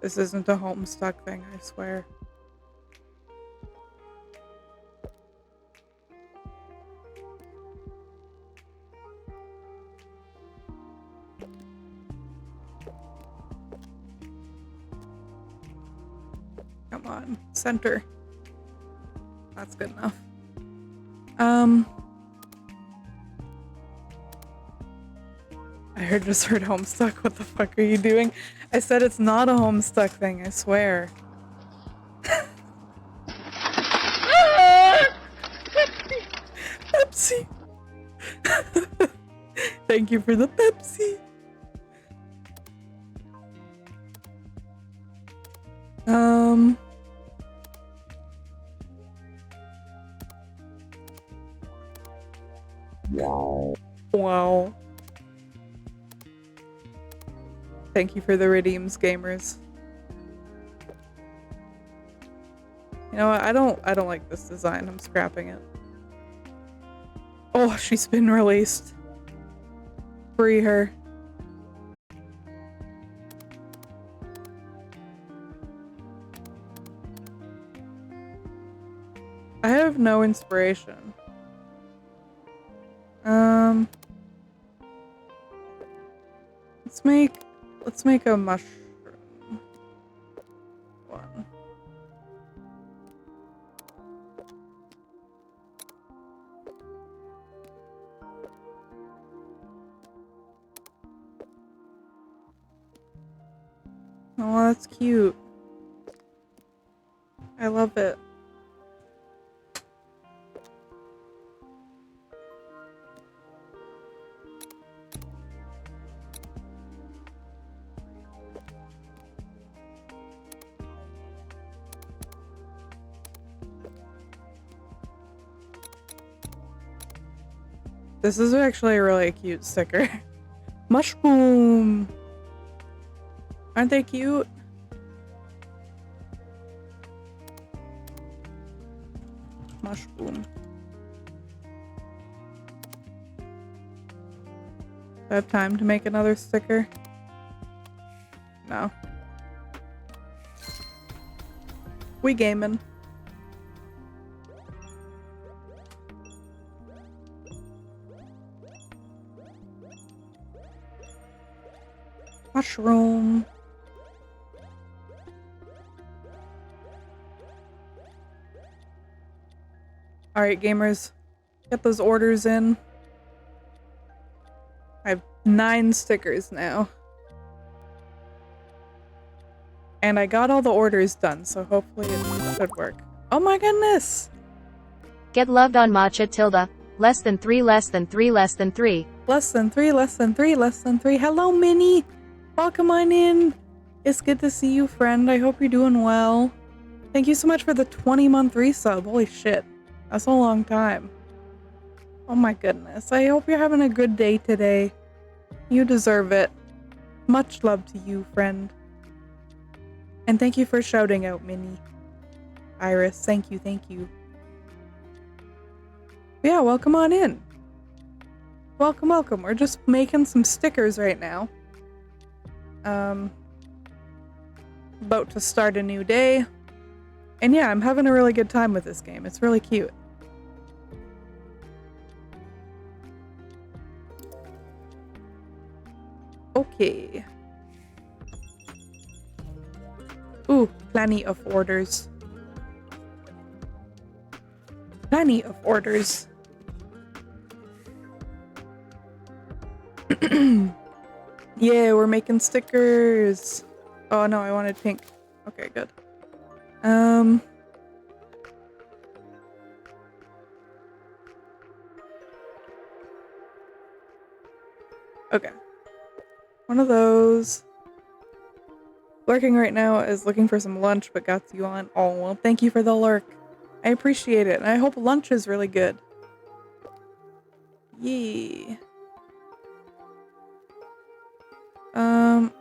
Speaker 1: This isn't a Homestuck thing, I swear. Come on, center. That's good enough. I just heard Homestuck. What the fuck are you doing? I said it's not a Homestuck thing, I swear. Pepsi! Thank you for the Pepsi! Wow. Thank you for the redeems, gamers. You know what? I don't like this design. I'm scrapping it. Oh, she's been released. Free her. I have no inspiration. Let's make a mushroom one. Oh, that's cute. I love it. This is actually a really cute sticker. Mushroom! Aren't they cute? Mushroom. Do I have time to make another sticker? No. We gaming. Mushroom. Alright, gamers. Get those orders in. I have 9 stickers now. And I got all the orders done, so hopefully it should work. Oh my goodness!
Speaker 2: Get loved on matcha tilde. Less than 3 less than 3 less than 3.
Speaker 1: Less than 3 less than 3 less than 3. Hello, Minnie! Welcome on in! It's good to see you, friend. I hope you're doing well. Thank you so much for the 20-month resub. Holy shit. That's a long time. Oh my goodness. I hope you're having a good day today. You deserve it. Much love to you, friend. And thank you for shouting out, Minnie. Iris, thank you, thank you. Yeah, welcome on in. Welcome, welcome. We're just making some stickers right now. About to start a new day. And yeah, I'm having a really good time with this game. It's really cute. Okay. Ooh, plenty of orders. Plenty of orders. Yeah, we're making stickers. Oh no, I wanted pink. Okay, good. Okay. One of those. Lurking right now is looking for some lunch, but got you on. Oh, well, thank you for the lurk. I appreciate it, and I hope lunch is really good. Yee.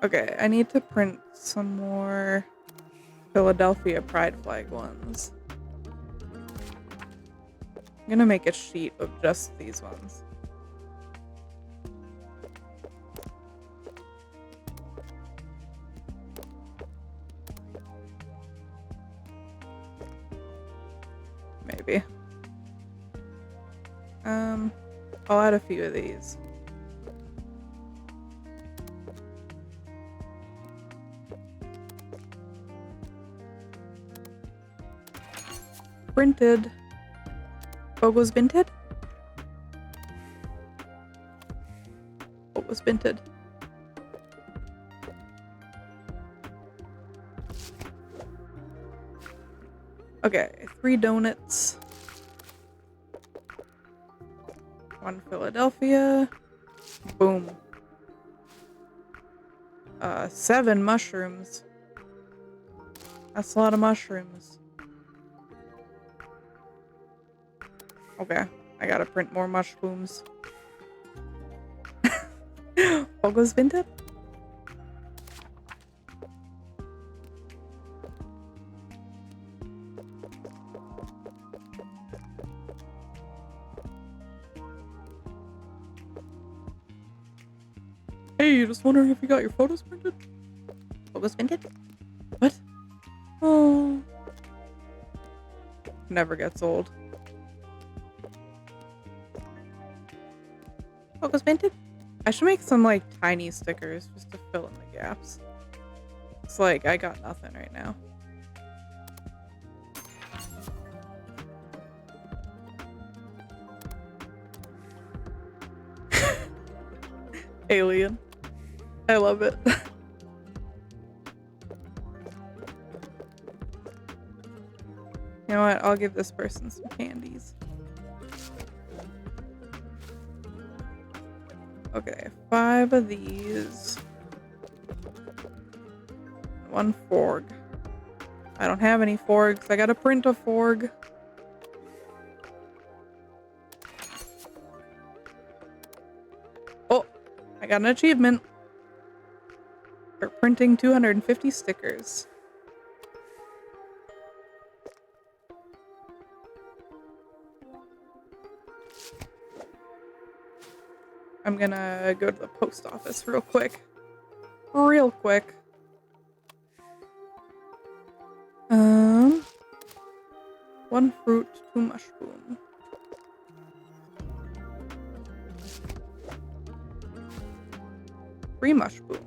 Speaker 1: Okay, I need to print some more Philadelphia Pride flag ones. I'm gonna make a sheet of just these ones. Maybe. I'll add a few of these. Printed. What was vinted? What was vinted? Okay, 3 donuts. 1 Philadelphia. Boom. 7 mushrooms. That's a lot of mushrooms. Okay, I gotta print more mushrooms. What goes vinted? Hey, just wondering if you got your photos printed?
Speaker 3: Photos printed?
Speaker 1: What? Oh. Never gets old.
Speaker 3: Photos printed?
Speaker 1: I should make some like tiny stickers just to fill in the gaps. It's like I got nothing right now. Alien. I love it. You know what? I'll give this person some candies. Okay, 5 of these. 1 forg. I don't have any forgs. I gotta print a forg. Oh, I got an achievement for printing 250 stickers. I'm gonna go to the post office real quick. Real quick. 1 fruit, 2 mushroom. Three mushroom.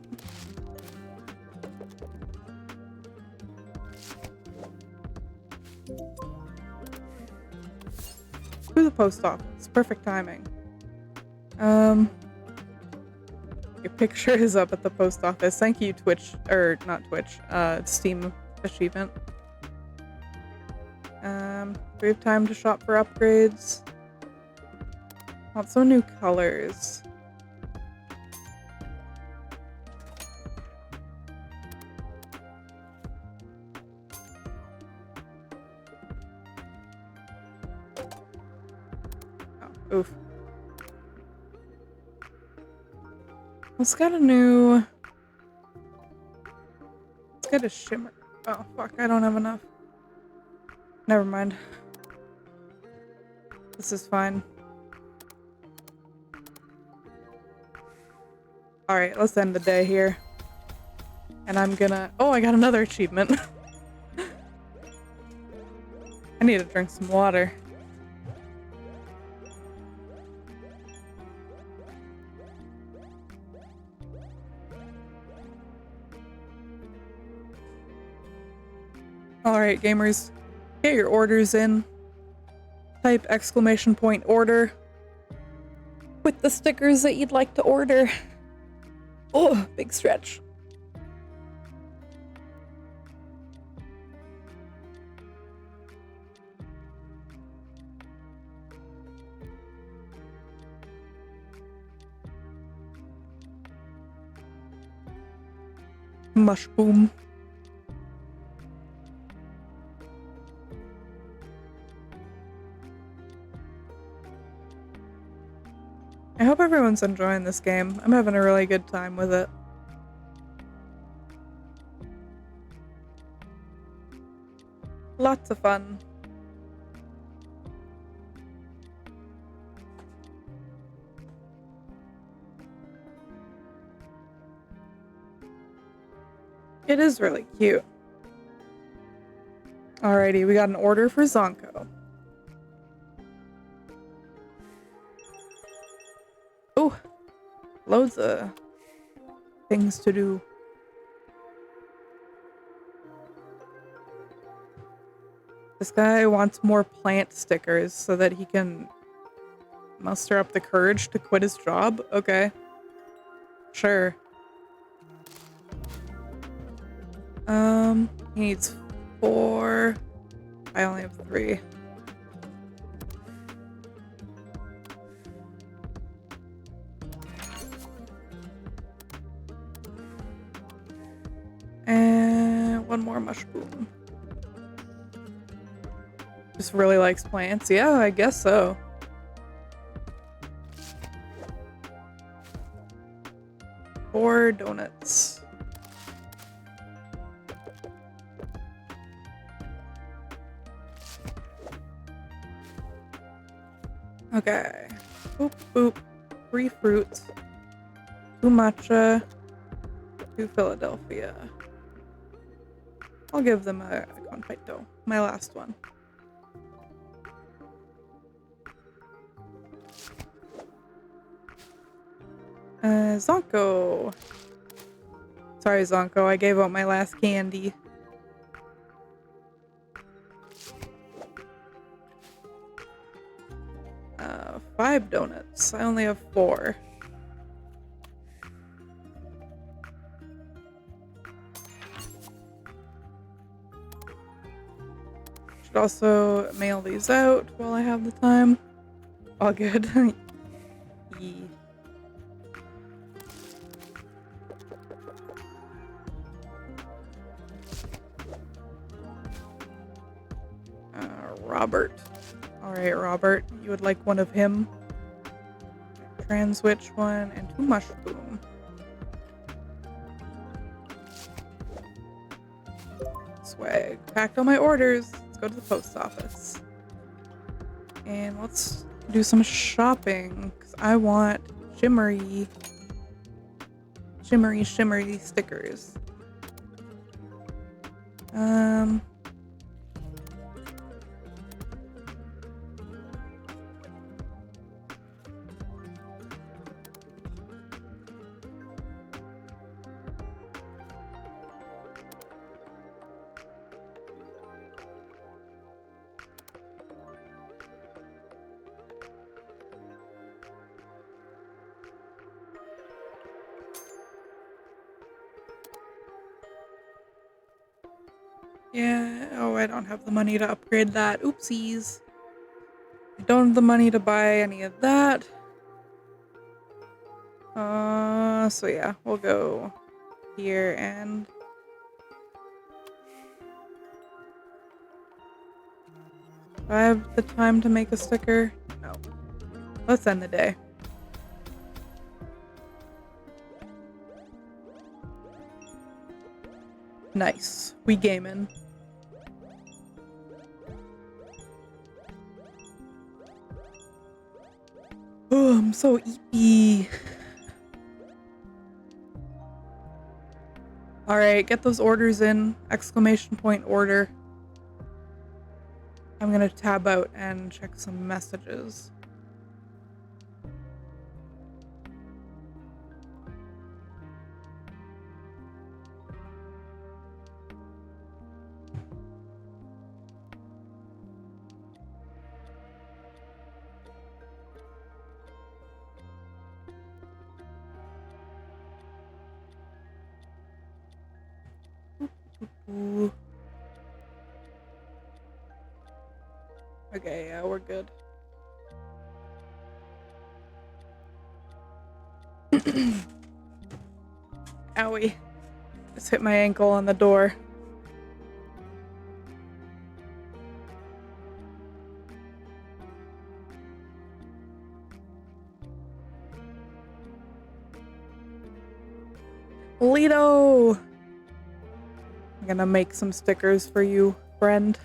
Speaker 1: To the post office. Perfect timing. Your picture is up at the post office. Thank you, Twitch, or not Twitch, Steam achievement. We have time to shop for upgrades. Also new colors. Oh, oof. Let's get a new... Let's get a shimmer. Oh, fuck, I don't have enough. Never mind. This is fine. Alright, let's end the day here. And I'm gonna... Oh, I got another achievement. I need to drink some water. Alright, gamers. Get your orders in. Type !! order with the stickers that you'd like to order. Oh, big stretch. Mushroom. I hope everyone's enjoying this game. I'm having a really good time with it. Lots of fun. It is really cute. Alrighty, we got an order for Zonko. Oh, loads of things to do. This guy wants more plant stickers so that he can muster up the courage to quit his job. Okay. Sure. He needs 4. I only have 3. And 1 more mushroom. Just really likes plants. Yeah, I guess so. Four donuts. Okay. Boop, boop. 3 fruits. 2 matcha, 2 Philadelphia. I'll give them a confeito, my last one. Zonko. Sorry, Zonko, I gave out my last candy. Uh, 5 donuts. I only have 4. Should also mail these out while I have the time. All good. Yee. Robert. Alright, Robert. You would like one of him. Transwitch one and 2 mushroom. Swag. Packed all my orders. Let's go to the post office. And let's do some shopping. Because I want shimmery stickers. Yeah, oh, I don't have the money to upgrade that. Oopsies. I don't have the money to buy any of that. So yeah, we'll go here and... Do I have the time to make a sticker? No. Let's end the day. Nice. We gaming. Oh, I'm so eepy. Alright, get those orders in. Exclamation point order. I'm gonna tab out and check some messages. Ooh. Okay, yeah, we're good. Owie. Just hit my ankle on the door. Lido! I'm gonna make some stickers for you, friend.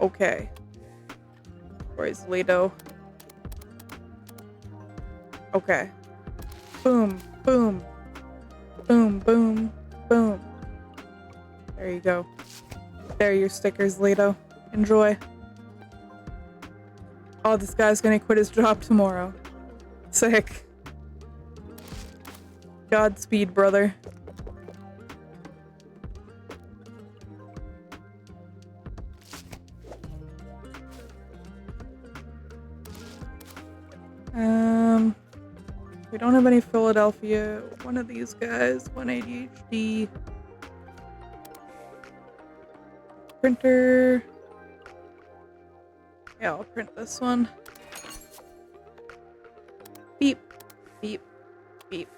Speaker 1: Okay. Where's Lido? Okay. Boom, boom, boom, boom, boom. There you go. There are your stickers, Lido. Enjoy. Oh, this guy's gonna quit his job tomorrow. Sick. Godspeed, brother. We don't have any Philadelphia. One of these guys, one ADHD. Printer. Yeah, I'll print this one. Beep, beep, beep.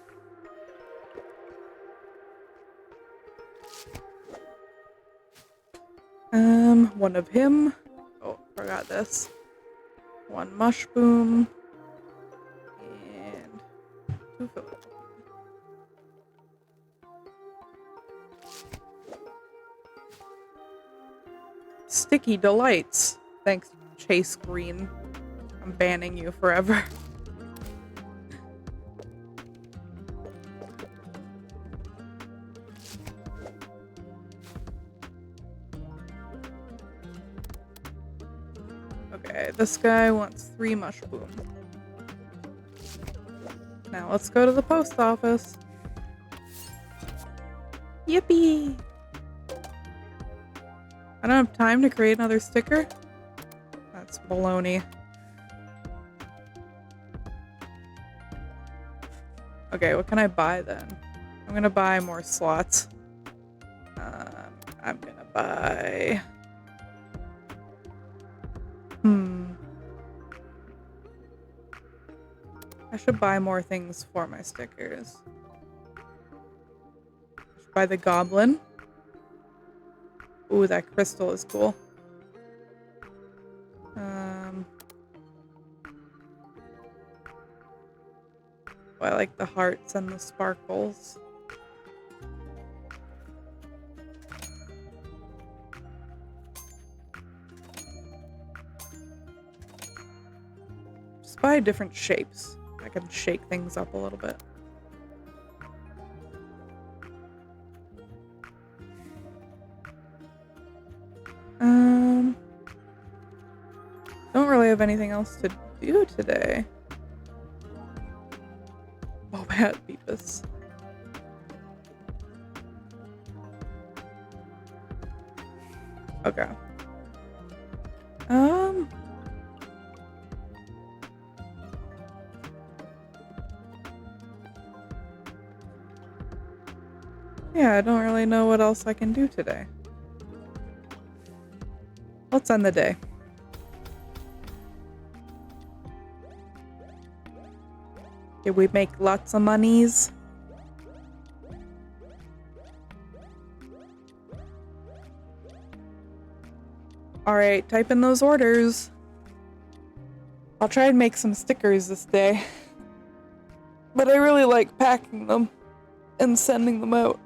Speaker 1: One of him. Oh, forgot this. One mushroom. And 2 Philadelphia. Sticky delights. Thanks, Chase Green. I'm banning you forever. Okay, this guy wants 3 mushrooms. Now let's go to the post office. Yippee! I don't have time to create another sticker? That's baloney. Okay, what can I buy then? I'm gonna buy more slots. I'm gonna buy... I should buy more things for my stickers. I should buy the goblin. Ooh, that crystal is cool. I like the hearts and the sparkles. Just buy different shapes. I can shake things up a little bit. Don't really have anything else to do today. Oh, bad Beepus. Okay. Yeah, I don't really know what else I can do today. Let's end the day. Did we make lots of monies? Alright, type in those orders. I'll try and make some stickers this day. But I really like packing them and sending them out.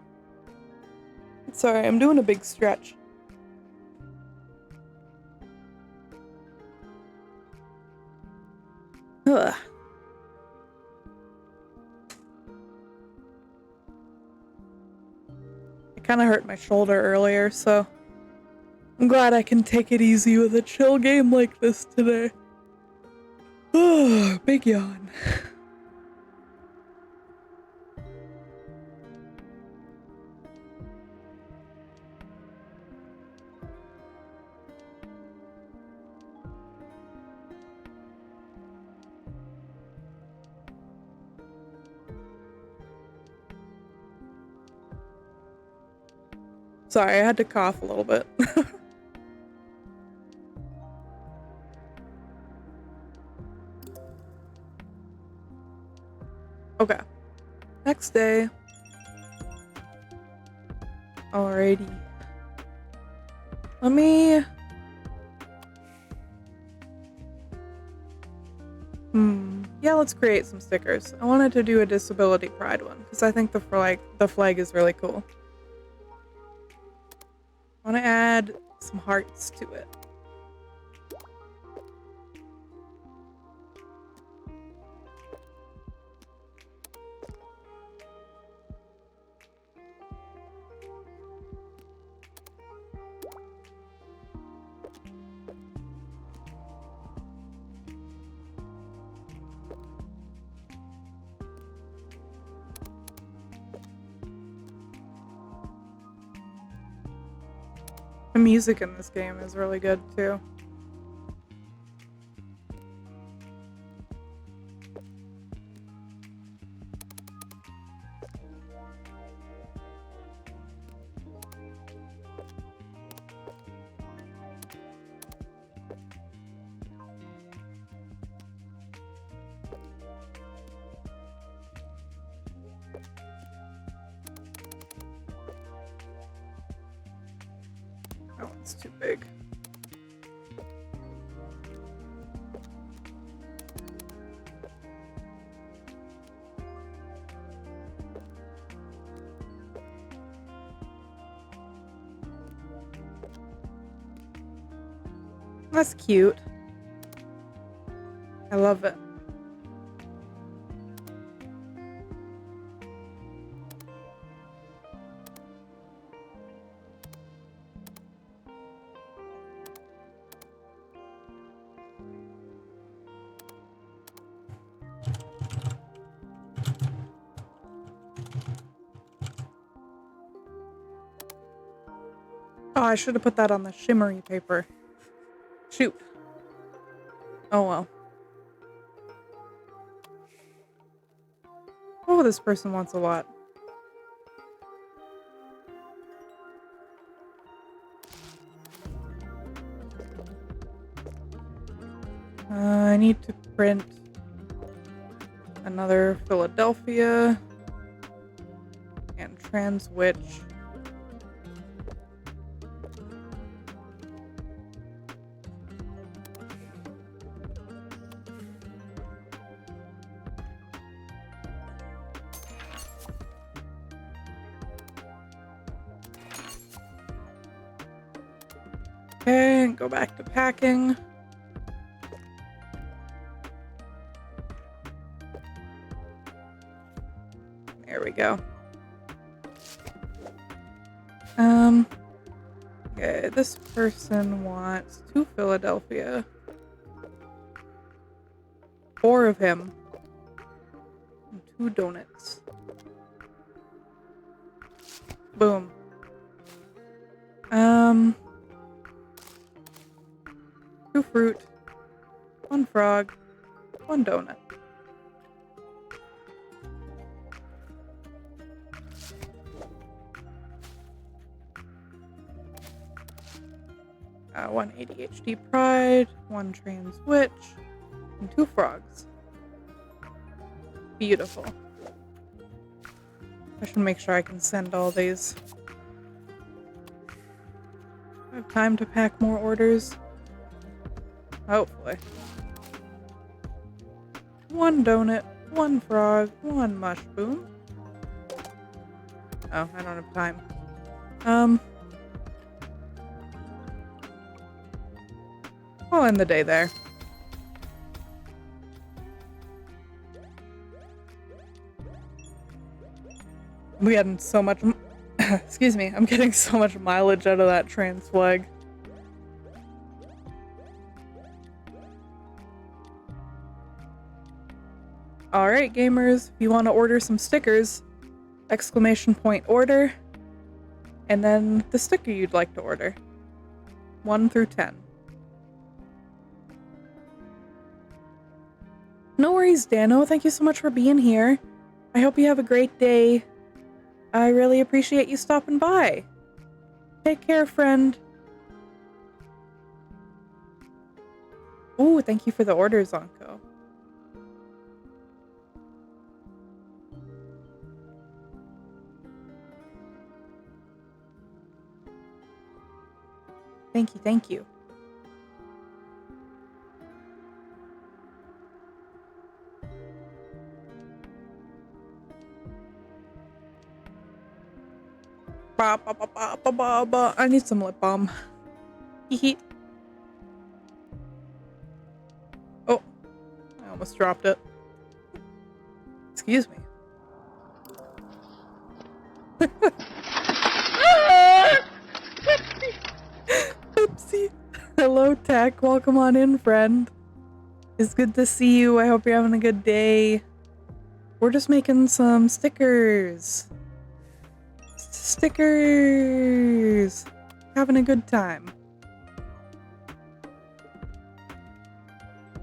Speaker 1: Sorry, I'm doing a big stretch. Ugh. I kind of hurt my shoulder earlier, so I'm glad I can take it easy with a chill game like this today. Oh, big yawn. Sorry, I had to cough a little bit. Okay. Next day. Alrighty. Let me... Yeah, let's create some stickers. I wanted to do a Disability Pride one, because I think the flag is really cool. I want to add some hearts to it. The music in this game is really good too. That one's too big. That's cute. I love it. Oh, I should have put that on the shimmery paper. Shoot. Oh well. Oh, this person wants a lot. I need to print another Philadelphia and Transwitch. Okay, and go back to packing. There we go. Okay, this person wants 2 Philadelphia. 4 of him. And 2 donuts. Boom. 2 fruit, 1 frog, 1 donut. One ADHD Pride, 1 Transwitch, and 2 frogs. Beautiful. I should make sure I can send all these. I have time to pack more orders. Hopefully. 1 donut, 1 frog, 1 mushroom. Oh, I don't have time. I'll end the day there. We had so much excuse me, I'm getting so much mileage out of that trans flag. Alright gamers, if you want to order some stickers, exclamation point order, and then the sticker you'd like to order. 1 through 10. No worries, Dano. Thank you so much for being here. I hope you have a great day. I really appreciate you stopping by. Take care, friend. Ooh, thank you for the order, Zonko. Thank you, thank you. I need some lip balm. Hee. Oh, I almost dropped it. Excuse me. Oopsie. Hello, Tech. Welcome on in, friend. It's good to see you. I hope you're having a good day. We're just making some stickers. Stickers! Having a good time.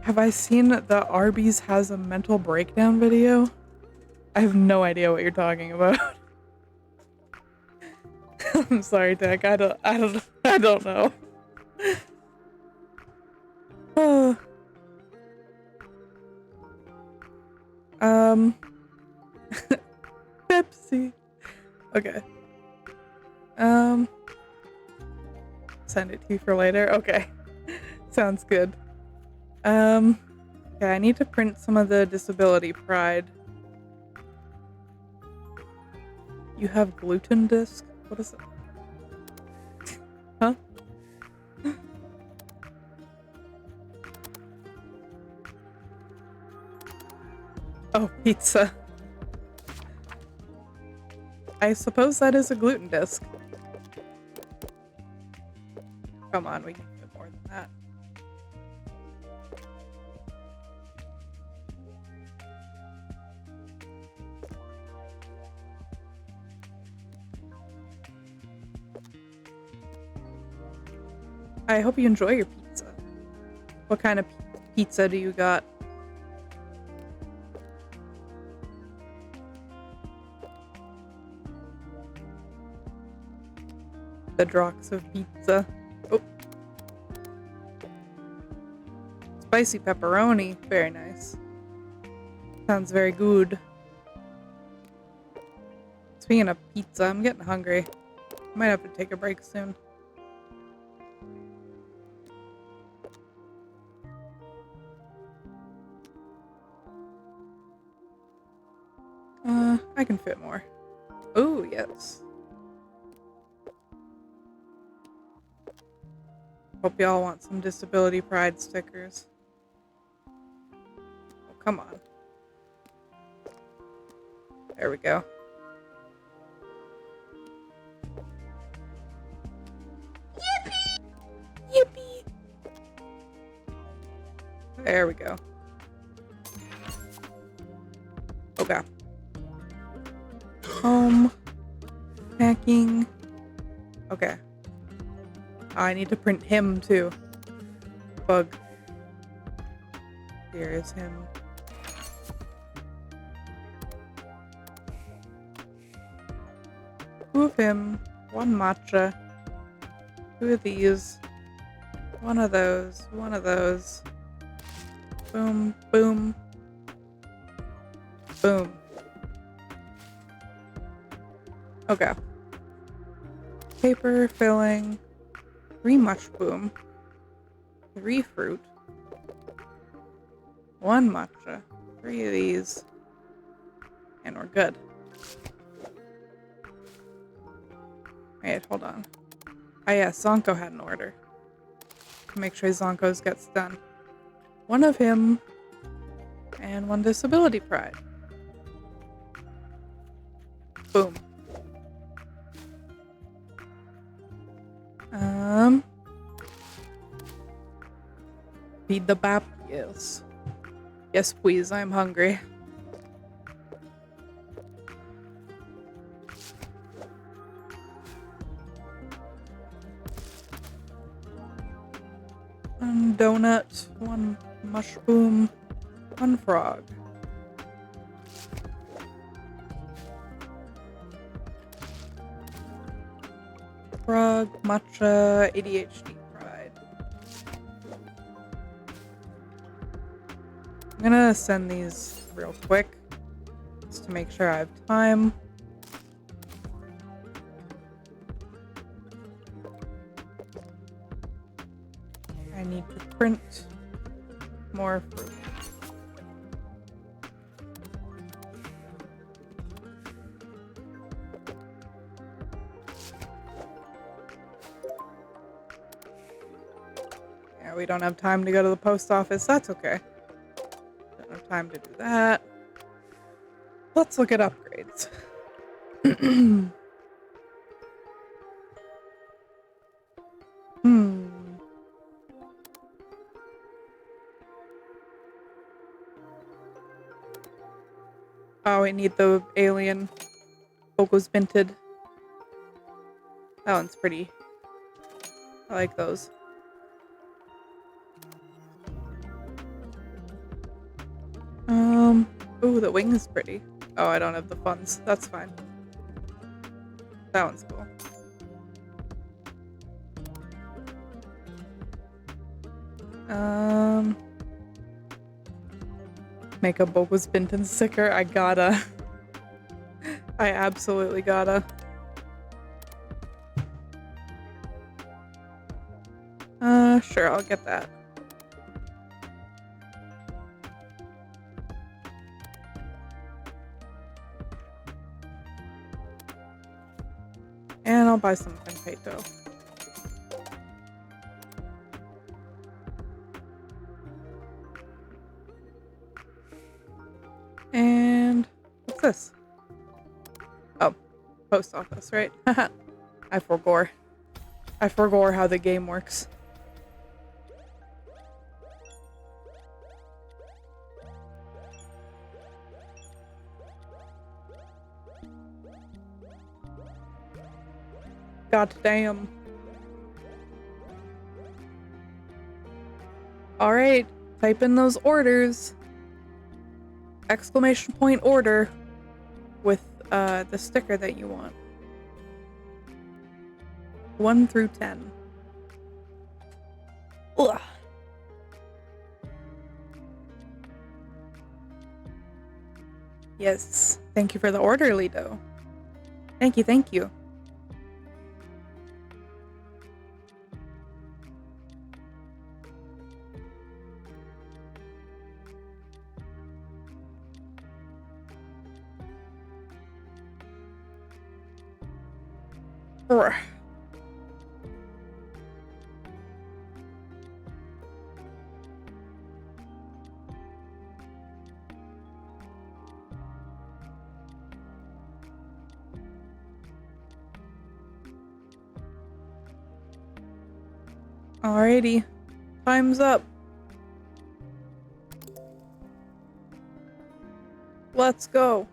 Speaker 1: Have I seen the Arby's has a mental breakdown video? I have no idea what you're talking about. I'm sorry, Tech. I don't know. Oh. Pepsi. Okay. Send it to you for later. Okay. Sounds good. Okay, I need to print some of the Disability Pride. You have gluten disc? What is it? Huh? pizza. I suppose that is a gluten disc. Come on, we can do more than that. I hope you enjoy your pizza. What kind of pizza do you got? The Drox of pizza. Oh. Spicy pepperoni. Very nice. Sounds very good. Speaking of pizza, I'm getting hungry. Might have to take a break soon. I can fit more. Oh, yes. Hope y'all want some Disability Pride stickers. Oh, come on. There we go. Yippee! Yippee! There we go. Okay. Home. Packing. Okay. I need to print him too. Bug. Here is him. Two of him. One matcha. Two of these. One of those. One of those. Boom. Boom. Boom. Okay. Paper filling. 3 mushroom. 3 fruit. 1 matcha. 3 of these. And we're good. Wait, hold on. Oh yeah, Zonko had an order. Make sure Zonko's gets done. 1 of him. And 1 Disability Pride. Boom. Feed the bap? Yes. Yes, please, I'm hungry. One donut, 1 mushroom, 1 frog. Frog, matcha, ADHD pride. I'm gonna send these real quick, just to make sure I have time. I need to print more fruit. Yeah, we don't have time to go to the post office. That's okay. Don't have time to do that. Let's look at upgrades. Oh, we need the alien Focus Vinted. That one's pretty. I like those. Ooh, the wing is pretty. Oh, I don't have the funds. That's fine. That one's cool. Make a Bogus Benton sticker. I gotta. I absolutely gotta. Sure, I'll get that. And I'll buy some Confeito. And Oh, post office, right? I forgot. I forgot how the game works. God damn. Alright, type in those orders. Exclamation point order with the sticker that you want. 1 through 10. Ugh. Yes. Thank you for the order, Lido. Thank you, thank you. Ugh. Alrighty. Time's up. Let's go.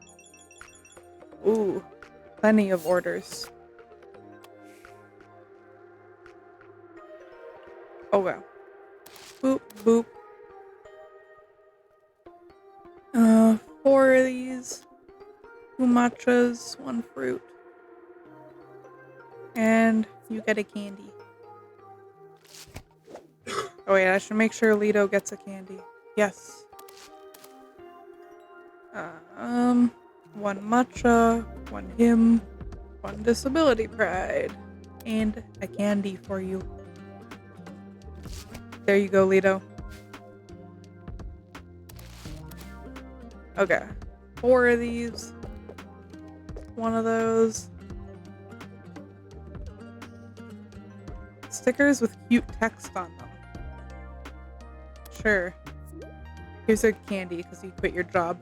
Speaker 1: Ooh, plenty of orders. Oh wow. Boop, boop. 4 of these. 2 matchas, 1 fruit. And you get a candy. Oh wait, I should make sure Lido gets a candy. Yes. 1 matcha, 1 him, 1 disability pride, and a candy for you. There you go, Lido. Okay. 4 of these. 1 of those. Stickers with cute text on them. Sure. Here's a candy because you quit your job.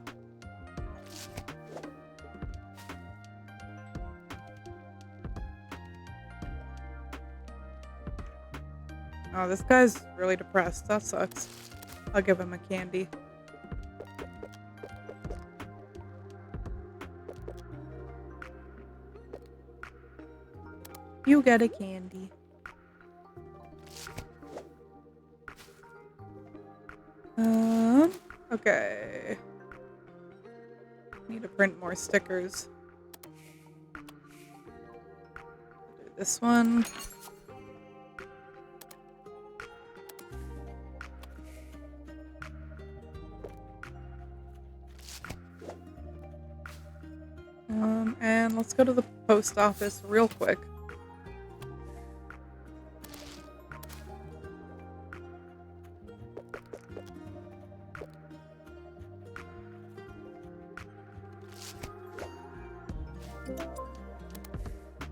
Speaker 1: Oh, this guy's really depressed. That sucks. I'll give him a candy. You get a candy. Okay. Need to print more stickers. Do this one. And let's go to the post office real quick.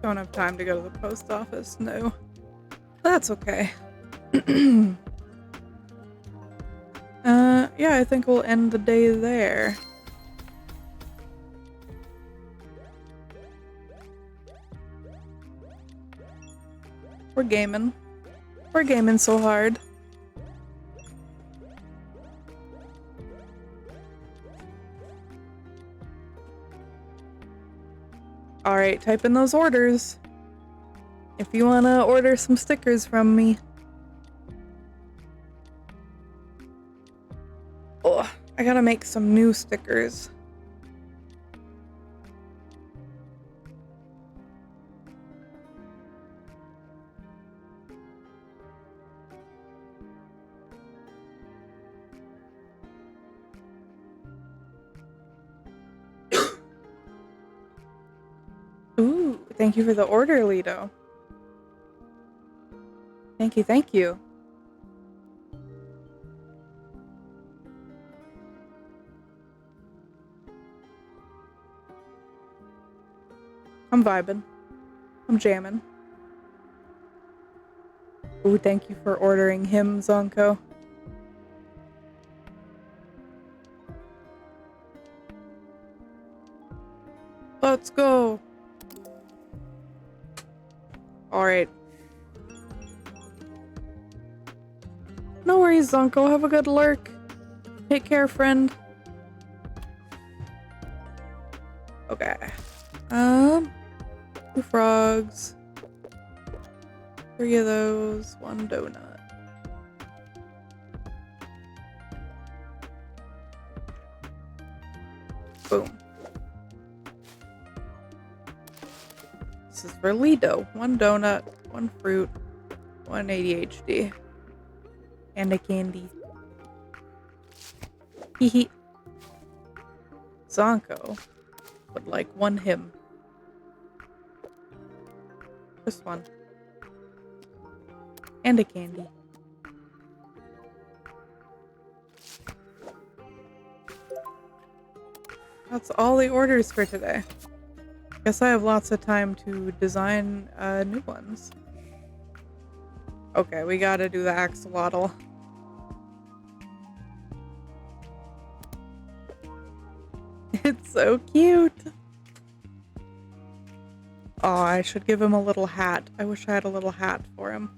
Speaker 1: Don't have time to go to the post office, no. That's okay. Yeah, I think we'll end the day there. We're gaming. We're gaming so hard. Alright, type in those orders. If you wanna order some stickers from me. Oh, I gotta make some new stickers. Ooh, thank you for the order, Lido. Thank you, thank you. I'm vibing. I'm jamming. Ooh, thank you for ordering him, Zonko. But Let's go. Alright. No worries, Zonko. Have a good lurk. Take care, friend. Okay. 2 frogs. 3 of those. 1 donut. Boom. This is for Lido. 1 donut, 1 fruit, 1 ADHD. And a candy. Hehe. Zonko would like 1 hymn. Just 1. And a candy. That's all the orders for today. Guess I have lots of time to design new ones. Okay, we gotta do the axolotl. It's so cute. Oh, I should give him a little hat. I wish I had a little hat for him.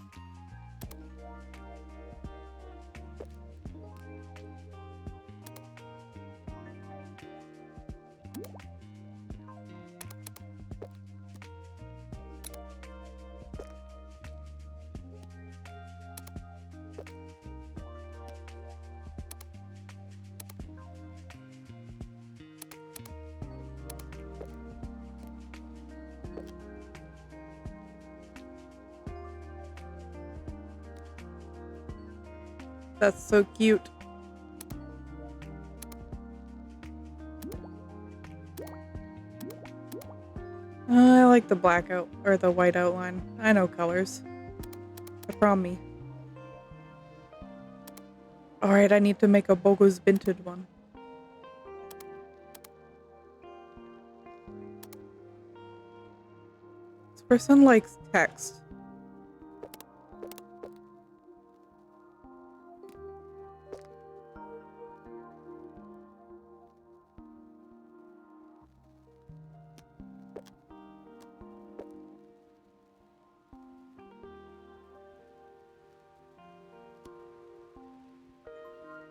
Speaker 1: That's so cute. I like the black out or the white outline. I know colors. They're from me. Alright, I need to make a Bogo's Binted one. This person likes text.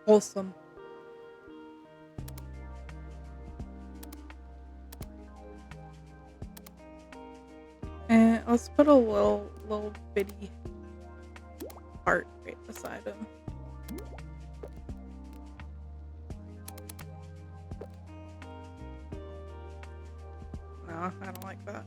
Speaker 1: Wholesome. And let's put a little bitty heart right beside him. No, I don't like that.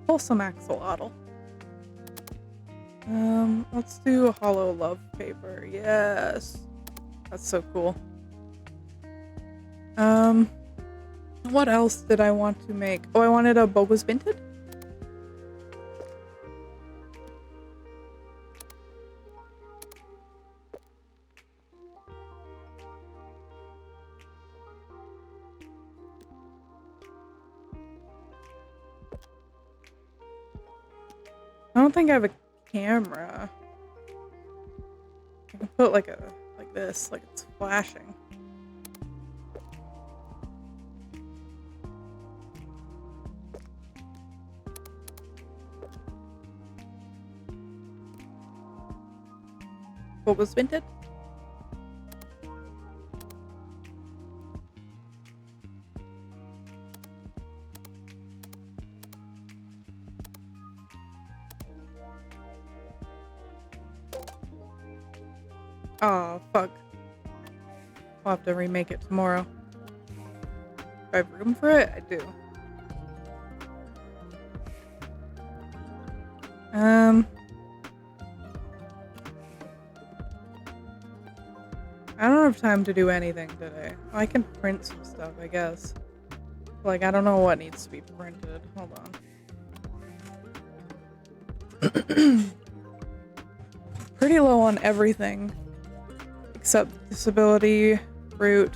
Speaker 1: Wholesome axolotl. Let's do a hollow love paper. Yes. That's so cool. What else did I want to make? Oh, I wanted a Bogo's Binted? I don't think I have a camera. I can put like this, like it's flashing. What was Binted? Oh, fuck. I'll have to remake it tomorrow. Do I have room for it? I do. I don't have time to do anything today. I can print some stuff, I guess. Like, I don't know what needs to be printed. Hold on. Pretty low on everything. Except disability, fruit,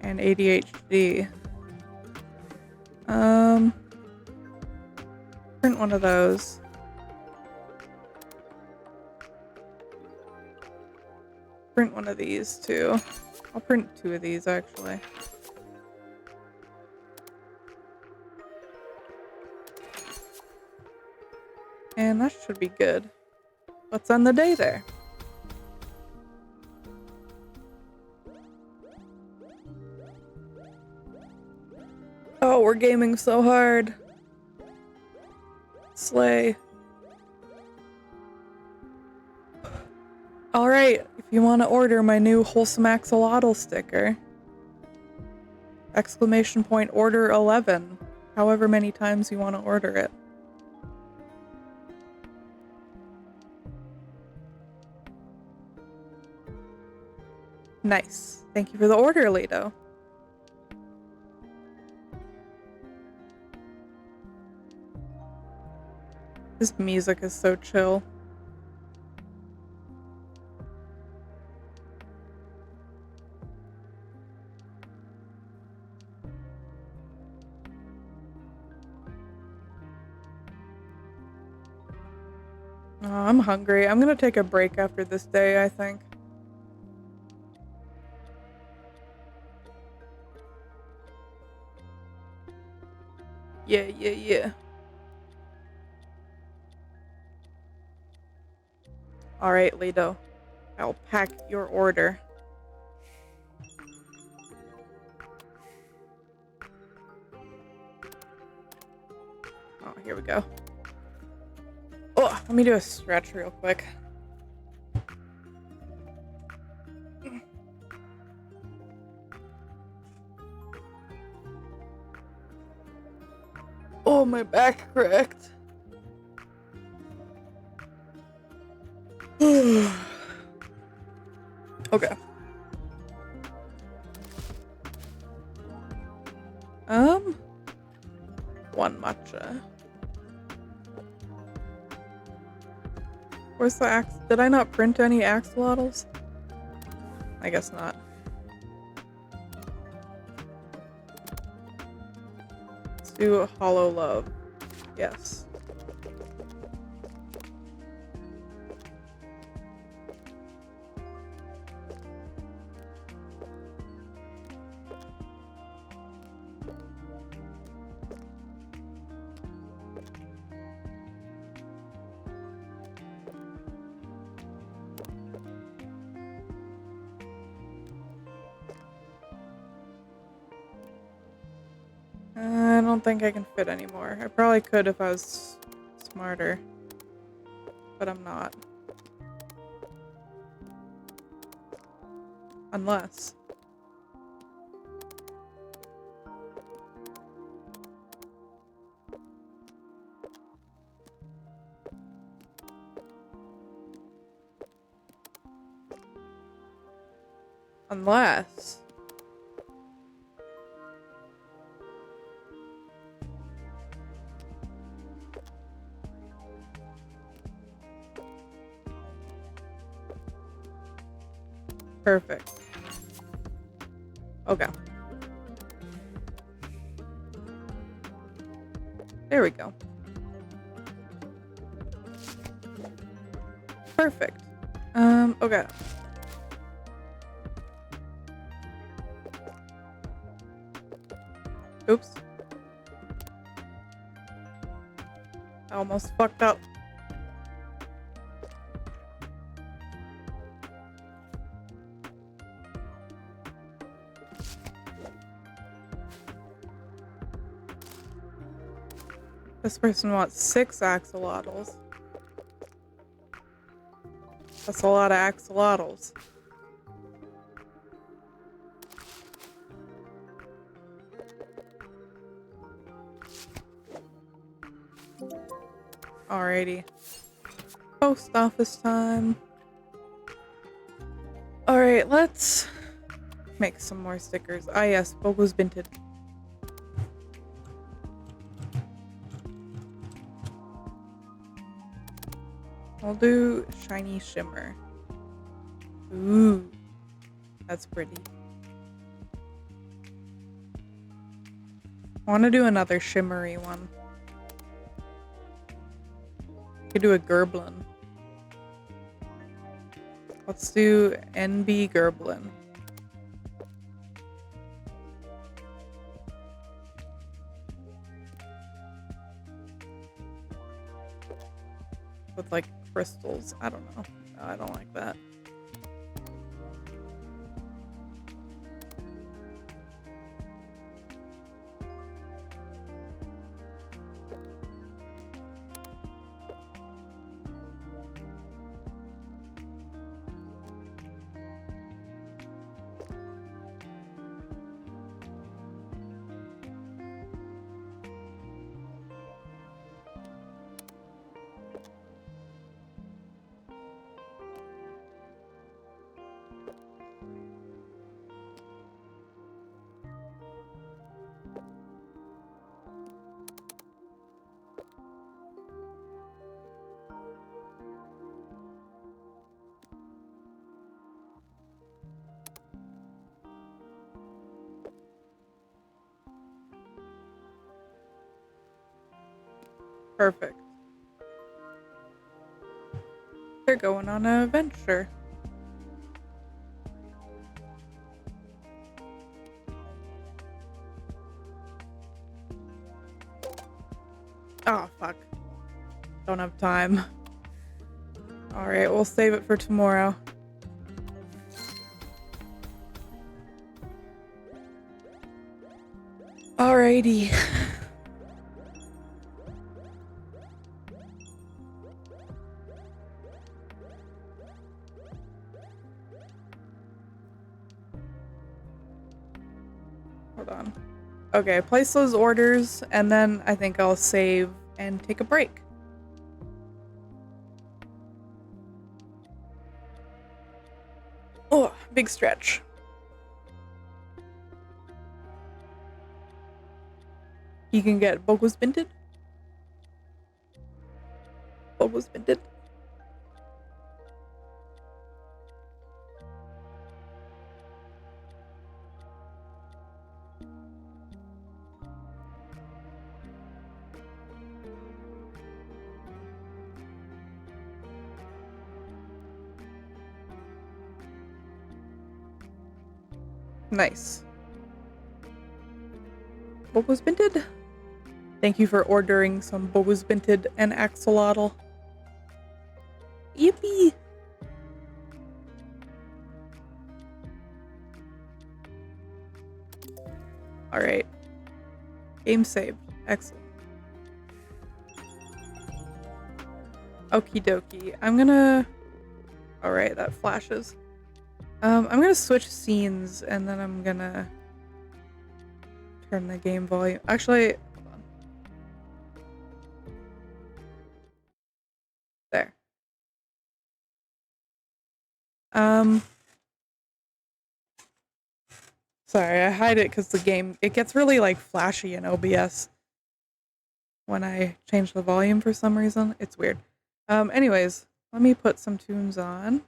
Speaker 1: and ADHD. Print one of those. print one of these too. I'll print 2 of these actually. And that should be good. Let's end the day there. Oh, we're gaming so hard. Slay. Alright, if you want to order my new Wholesome Axolotl sticker, exclamation point order 11, however many times you want to order it. Nice. Thank you for the order, Lido. This music is so chill. Oh, I'm hungry. I'm gonna take a break after this day, I think. Yeah. Alright, Lido. I'll pack your order. Oh, here we go. Oh, let me do a stretch real quick. Oh, my back cracked. Okay. One matcha. Where's the ax? Did I not print any axolotls? I guess not. Let's do a hollow love. Yes. I don't think I can fit anymore. I probably could if I was smarter, but I'm not. Unless. Unless. Perfect. Okay. There we go. Perfect. Okay. Oops. I almost fucked up. This person wants 6 axolotls. That's a lot of axolotls. Alrighty. Post office time. Alright, let's make some more stickers. Ah yes, Bogo's Binted. I'll do shiny shimmer. Ooh, that's pretty. I want to do another shimmery one. Could do a Gerblin. Let's do NB Gerblin. With like crystals. I don't know. No, I don't like that. Perfect. They're going on an adventure. Oh, fuck. Don't have time. Alright, we'll save it for tomorrow. Alrighty. Hold on. Okay, place those orders, and then I think I'll save and take a break. Oh, big stretch. You can get Bogus Binted. Bogus Binted. Nice. Bogus Binted. Thank you for ordering some Bogus Binted and Axolotl. Yippee! Alright. Game saved. Excellent. Okie dokie. I'm gonna... Alright, that flashes. I'm gonna switch scenes, and then I'm gonna turn the game volume. Actually, hold on. There. Sorry, I hide it because the game, it gets really like flashy in OBS when I change the volume for some reason. It's weird. Anyways, let me put some tunes on.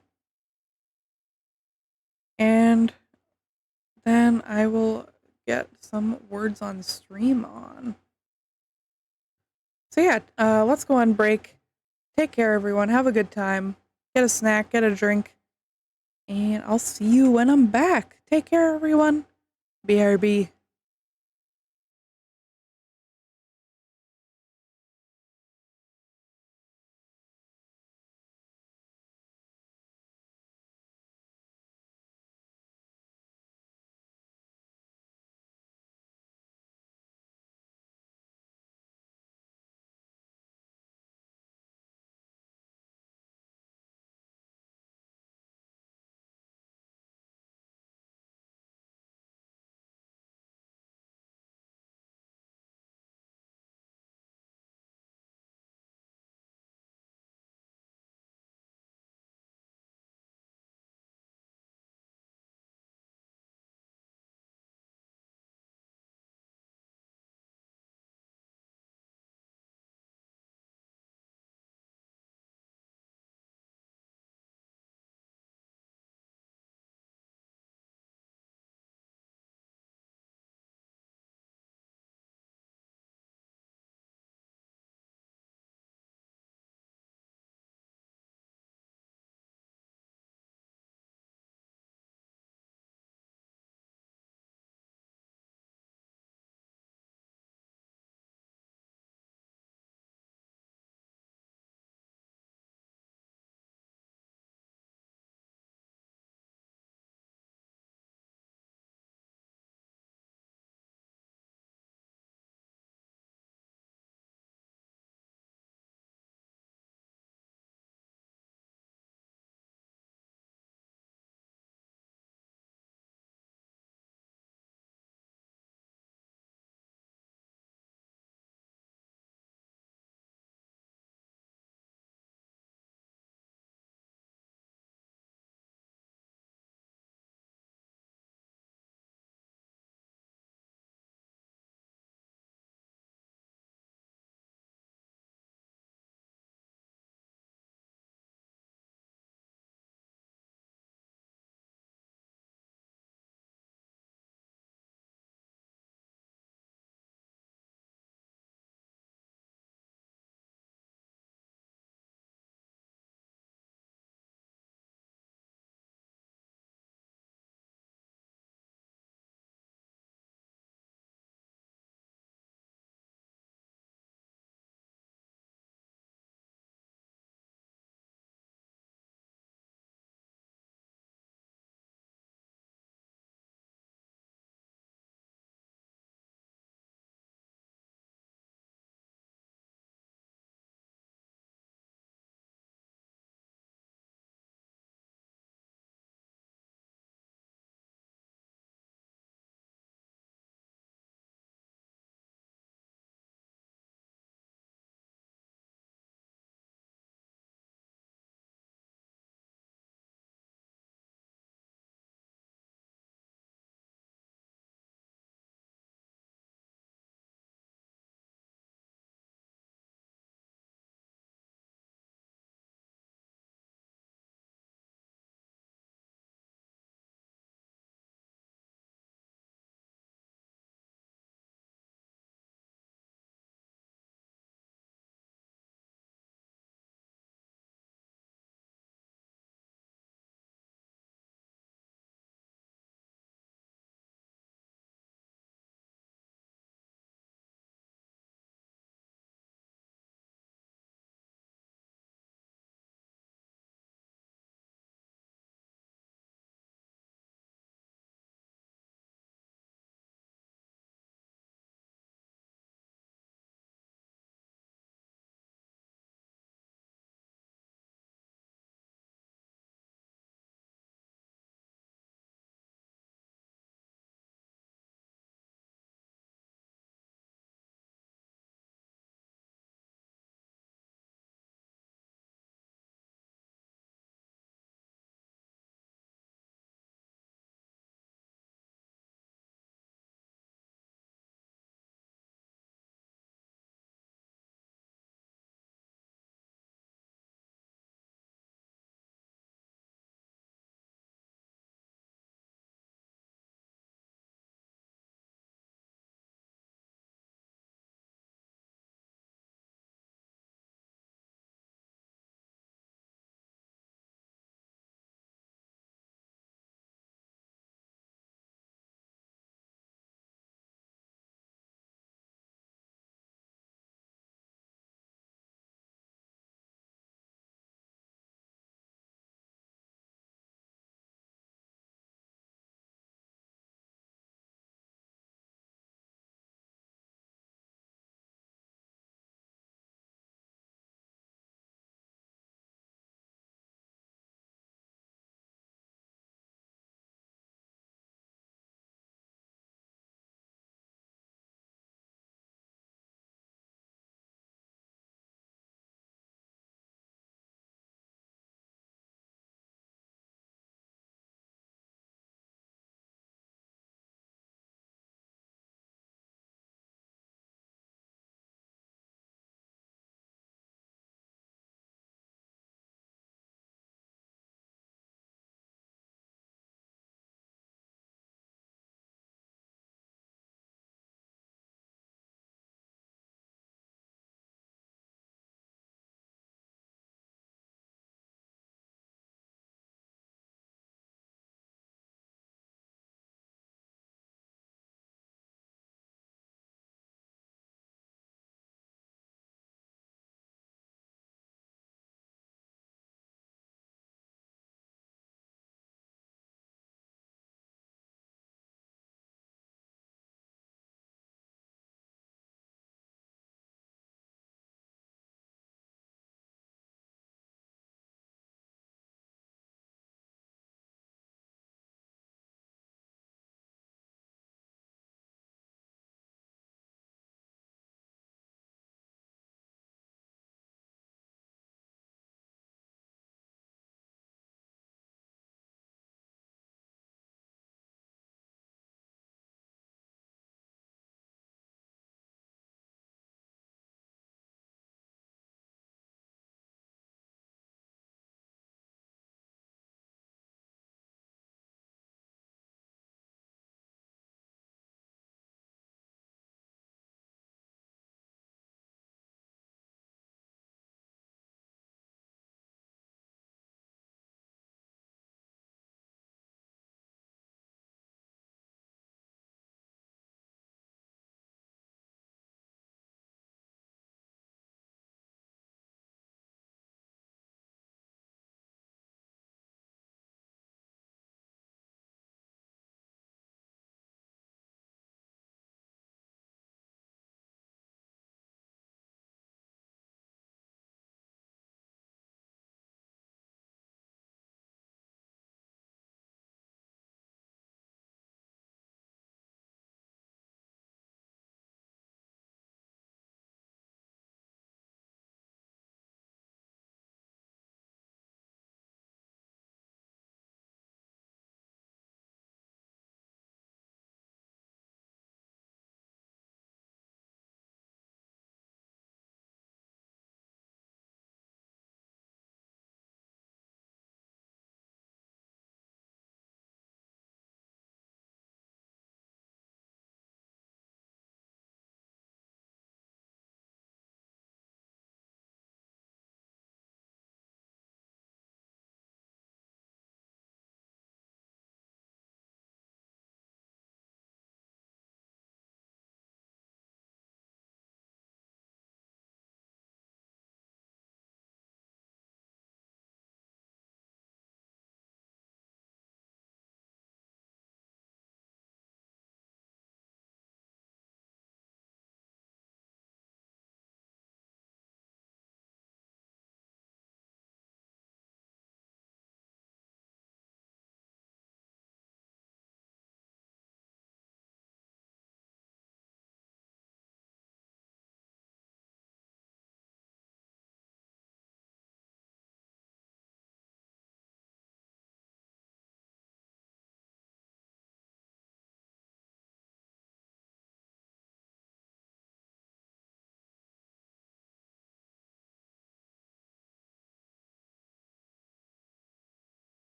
Speaker 1: And then I will get some words on stream on. So yeah, let's go on break. Take care, everyone. Have a good time. Get a snack, get a drink. And I'll see you when I'm back. Take care, everyone. BRB.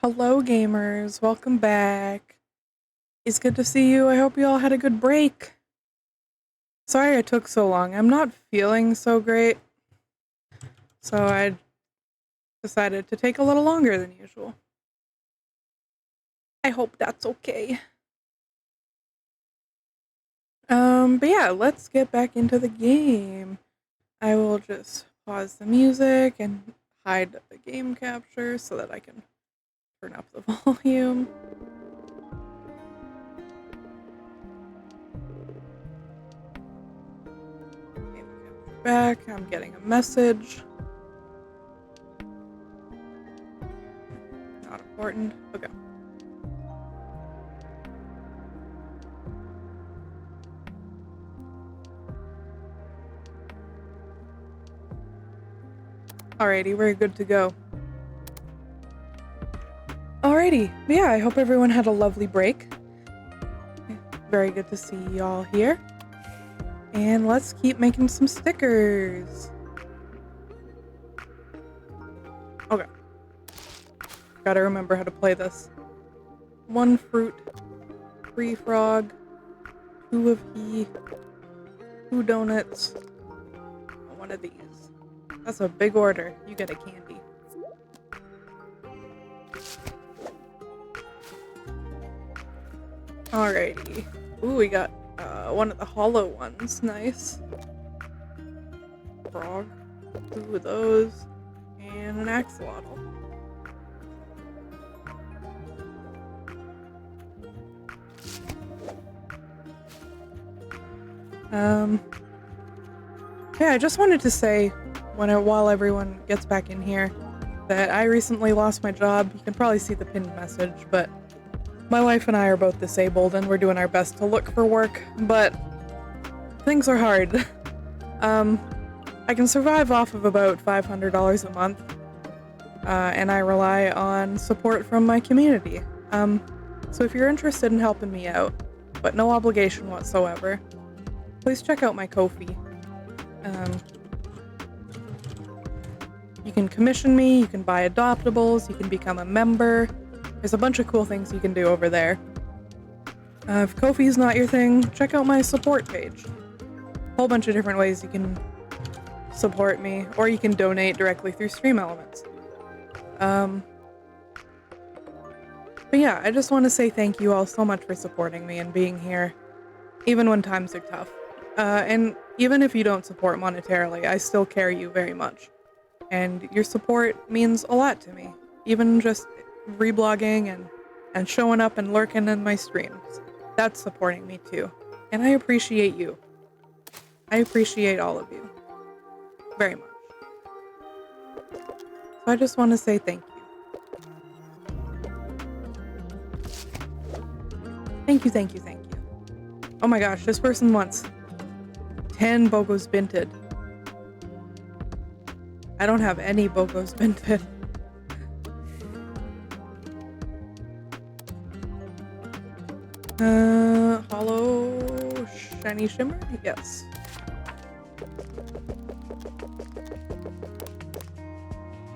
Speaker 1: Hello, gamers. Welcome back. It's good to see you. I hope you all had a good break. Sorry it took so long. I'm not feeling so great, so I decided to take a little longer than usual. I hope that's okay. But yeah, let's get back into the game. I will just pause the music and hide the game capture so that I can turn up the volume. Game capture back. I'm getting a message. Not important. Okay. Alrighty, we're good to go. Alrighty, yeah, I hope everyone had a lovely break. Very good to see y'all here. And let's keep making some stickers. Okay. Gotta remember how to play this. 1 fruit, 3 frog, 2 of he, 2 donuts, 1 of these. That's a big order. You get a candy. Alrighty. Ooh, we got one of the hollow ones. Nice. Frog. 2 of those. And an axolotl. Yeah, I just wanted to say while everyone gets back in here that I recently lost my job. You can probably see the pinned message, but my wife and I are both disabled and we're doing our best to look for work, but things are hard. I can survive off of about $500 a month, and I rely on support from my community. So if you're interested in helping me out, but no obligation whatsoever, please check out my Ko-fi. You can commission me, you can buy adoptables, you can become a member. There's a bunch of cool things you can do over there. If Ko-fi's not your thing, check out my support page. Whole bunch of different ways you can support me, or you can donate directly through Stream Elements. But yeah, I just want to say thank you all so much for supporting me and being here, even when times are tough. And even if you don't support monetarily, I still care you very much. And your support means a lot to me. Even just reblogging and showing up and lurking in my streams. That's supporting me too. And I appreciate you. I appreciate all of you. Very much. So I just want to say thank you. Thank you, thank you, thank you. Oh my gosh, this person wants 10 Bogos Binted. I don't have any Bogos Binted. Hollow Shiny Shimmer? Yes.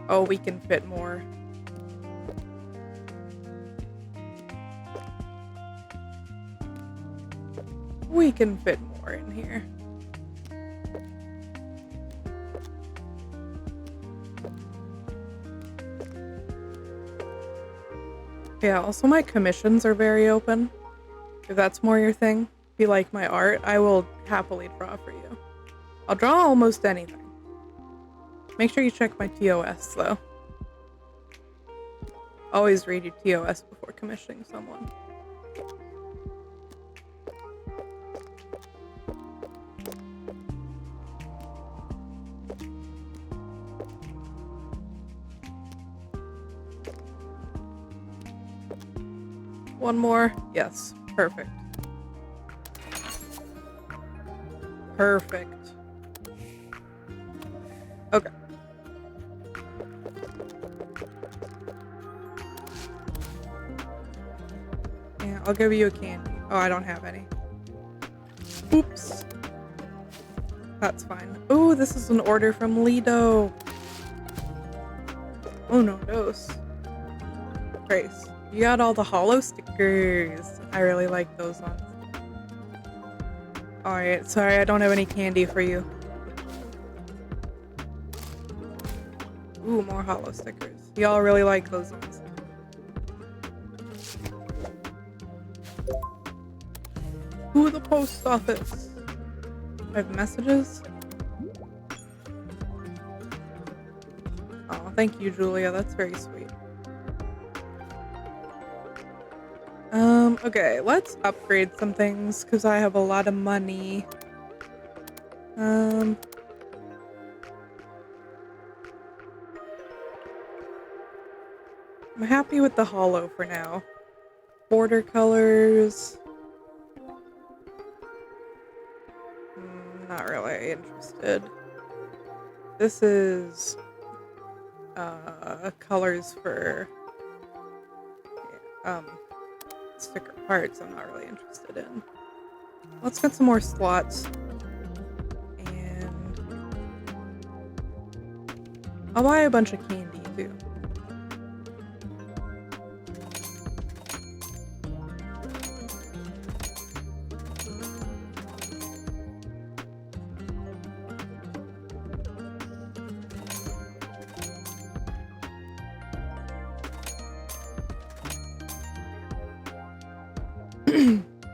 Speaker 1: Oh, we can fit more. We can fit more in here. Yeah, also my commissions are very open. If that's more your thing, if you like my art, I will happily draw for you. I'll draw almost anything. Make sure you check my TOS though. Always read your TOS before commissioning someone. One more. Yes. Perfect. Perfect. Okay. Yeah, I'll give you a candy. Oh, I don't have any. Oops. That's fine. Oh, this is an order from Lido. Oh no, dose. Christ. You got all the hollow stickers. I really like those ones. Alright, sorry, I don't have any candy for you. Ooh, more hollow stickers. Y'all really like those ones. Ooh, the post office. I have messages. Oh, thank you, Julia. That's very sweet. Okay, let's upgrade some things because I have a lot of money. I'm happy with the hollow for now. Border colors. Not really interested. This is colors for sticker parts I'm not really interested in. Let's get some more slots. And I'll buy a bunch of candy too.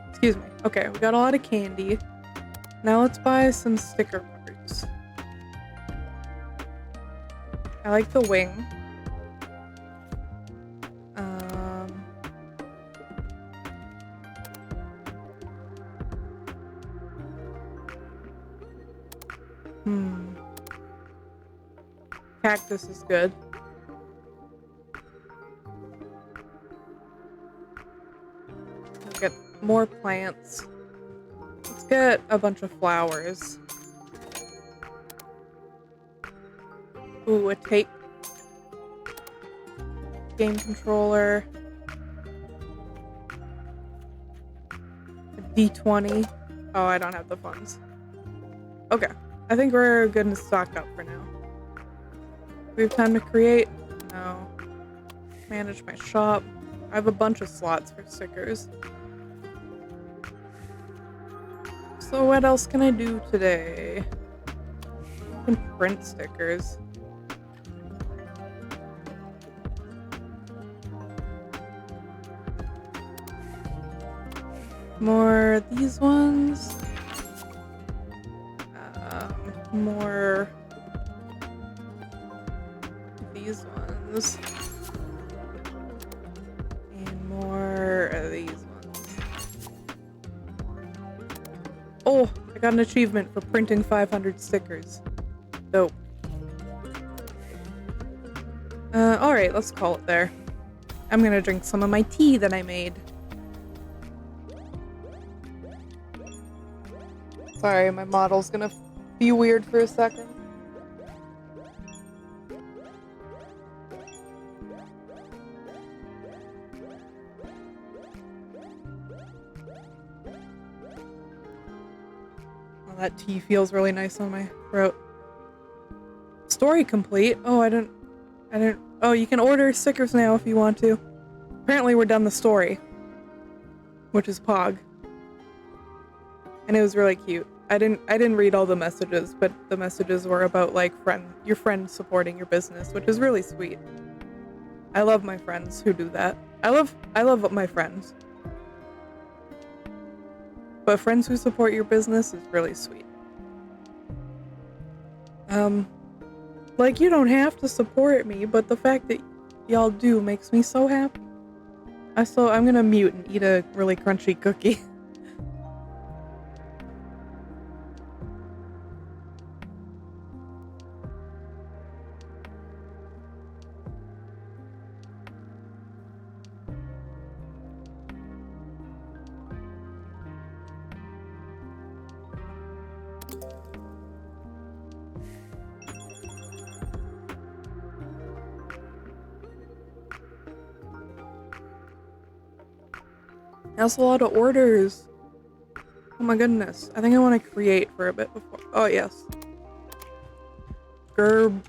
Speaker 1: Excuse me. Okay, we got a lot of candy. Now let's buy some sticker parts. I like the wing. Cactus is good. Let's get more plants. Let's get a bunch of flowers. Ooh, a tape. Game controller. A D20. Oh, I don't have the funds. Okay. I think we're good and stocked up for now. We have time to create? No. Manage my shop. I have a bunch of slots for stickers. So what else can I do today? I can print stickers. More these ones. More these ones. And more of these ones. Oh, I got an achievement for printing 500 stickers. Dope. Alright, let's call it there. I'm gonna drink some of my tea that I made. Sorry, my model's gonna be weird for a second. Oh, that tea feels really nice on my throat. Story complete. Oh, I didn't. Oh, you can order stickers now if you want to. Apparently we're done the story. Which is Pog. And it was really cute. I didn't read all the messages, but the messages were about like your friend supporting your business, which is really sweet. I love my friends who do that. I love my friends. But friends who support your business is really sweet. Like you don't have to support me, but the fact that y'all do makes me so happy. I'm gonna mute and eat a really crunchy cookie. That's a lot of orders. Oh my goodness. I think I want to create for a bit before. Oh, yes. Gerblin.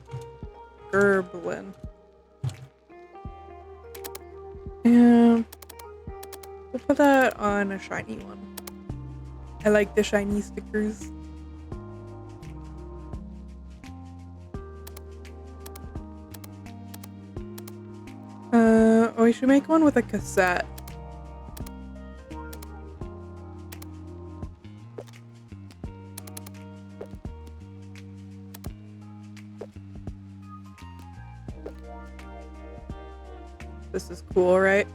Speaker 1: We'll put that on a shiny one. I like the shiny stickers. We should make one with a cassette. This is cool, right?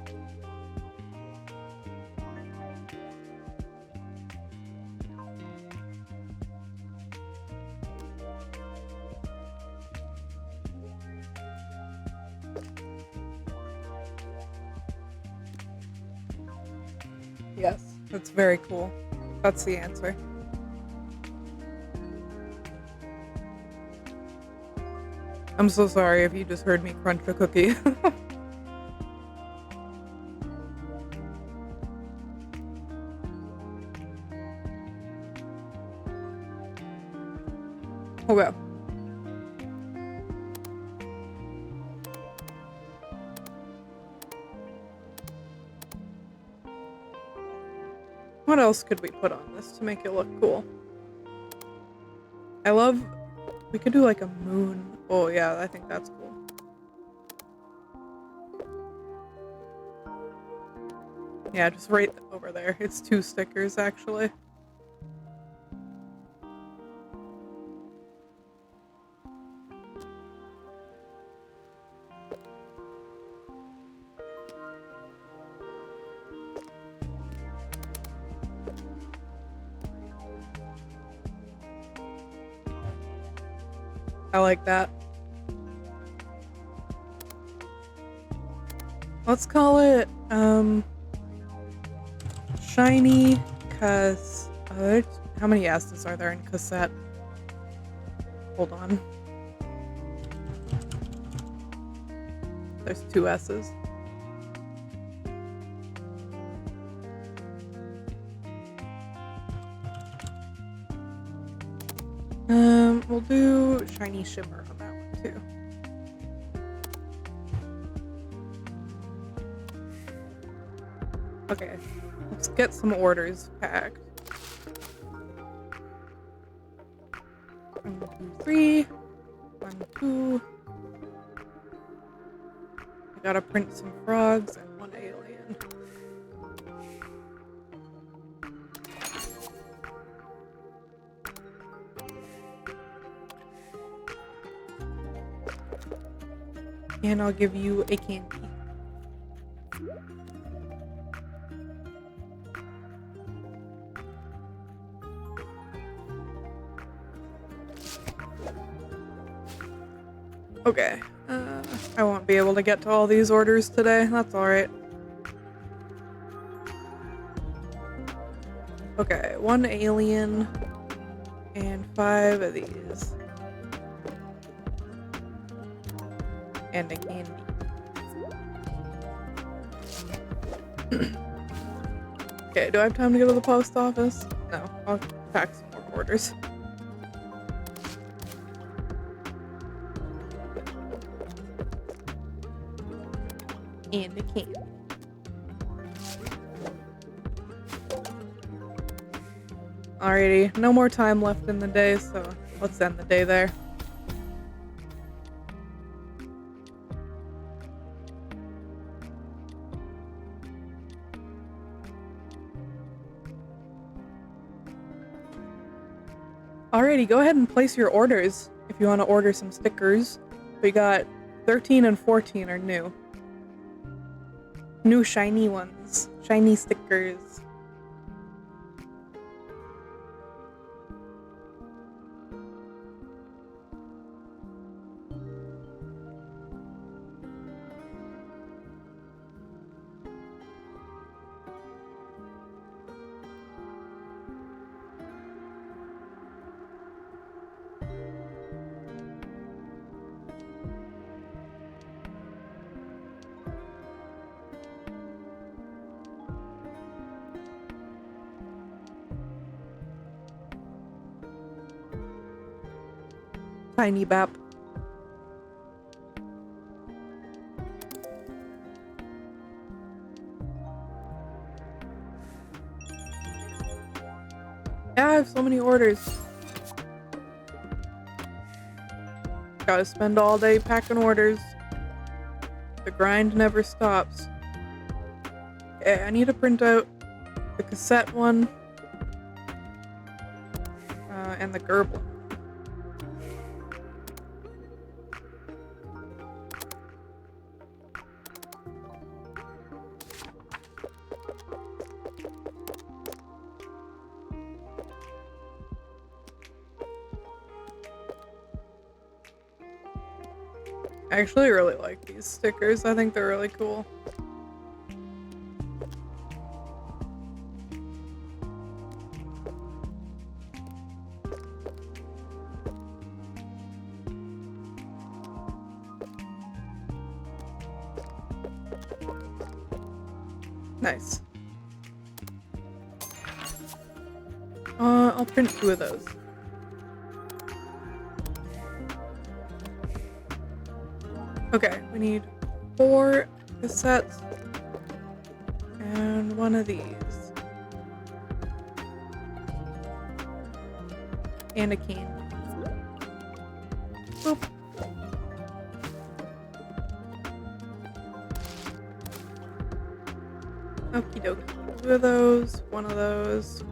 Speaker 1: Yes, that's very cool. That's the answer. I'm so sorry if you just heard me crunch a cookie. Okay. What else could we put on this to make it look cool? We could do like a moon. Oh yeah, I think that's cool. Yeah, just right over there. It's 2 stickers actually. I like that. Let's call it, shiny how many S's are there in cassette? Hold on. There's 2 S's. We'll do shiny shimmer on that one too. Okay, let's get some orders packed. 1, 2, 3. 1, 2. I gotta print some frogs and 1 alien. And I'll give you a candy. Okay, I won't be able to get to all these orders today. That's alright. Okay, 1 alien and 5 of these. And a candy. Okay, do I have time to go to the post office? No, I'll pack some more orders. And a candy. Alrighty, no more time left in the day, so let's end the day there. Alrighty, go ahead and place your orders if you want to order some stickers. We got 13 and 14 are new. New shiny ones. Shiny stickers. Tiny Bap. Yeah, I have so many orders. Gotta spend all day packing orders. The grind never stops. Okay, I need to print out the cassette one. And the Gerbil. I actually really like these stickers. I think they're really cool. Nice. I'll print 2 of those. Okay, we need 4 cassettes and 1 of these. And a can. Boop. Okie dokie. 2 of those, 1 of those,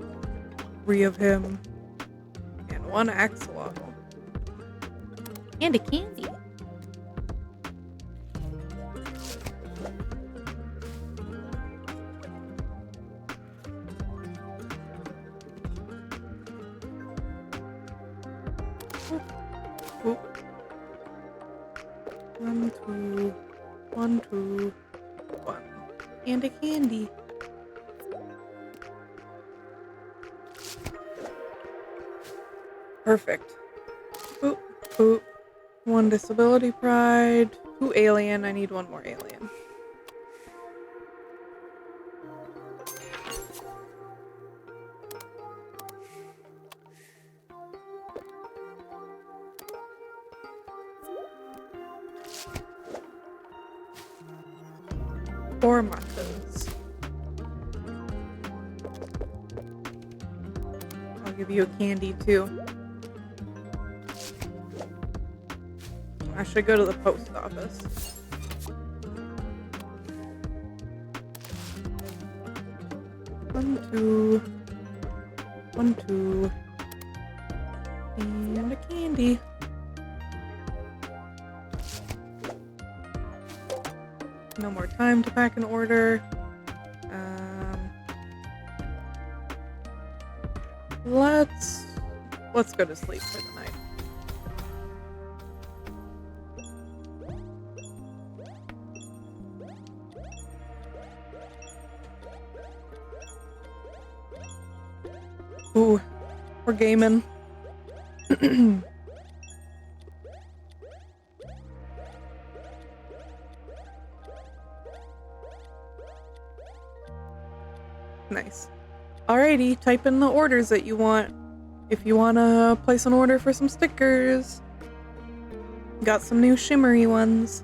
Speaker 1: 3 of him, and 1 axolotl.
Speaker 3: And a candy.
Speaker 1: Oop. 1, 2, 1, 2, 1. And a candy. Perfect. Oop, oop. 1 disability pride, 2 alien. I need 1 more alien. Four machos. I'll give you a candy too. I should go to the post office. One, two, 1, 2, and a candy. No more time to pack an order. Let's go to sleep for the night. Ooh, we're gaming. Nice. Alrighty, type in the orders that you want. If you want to place an order for some stickers. Got some new shimmery ones.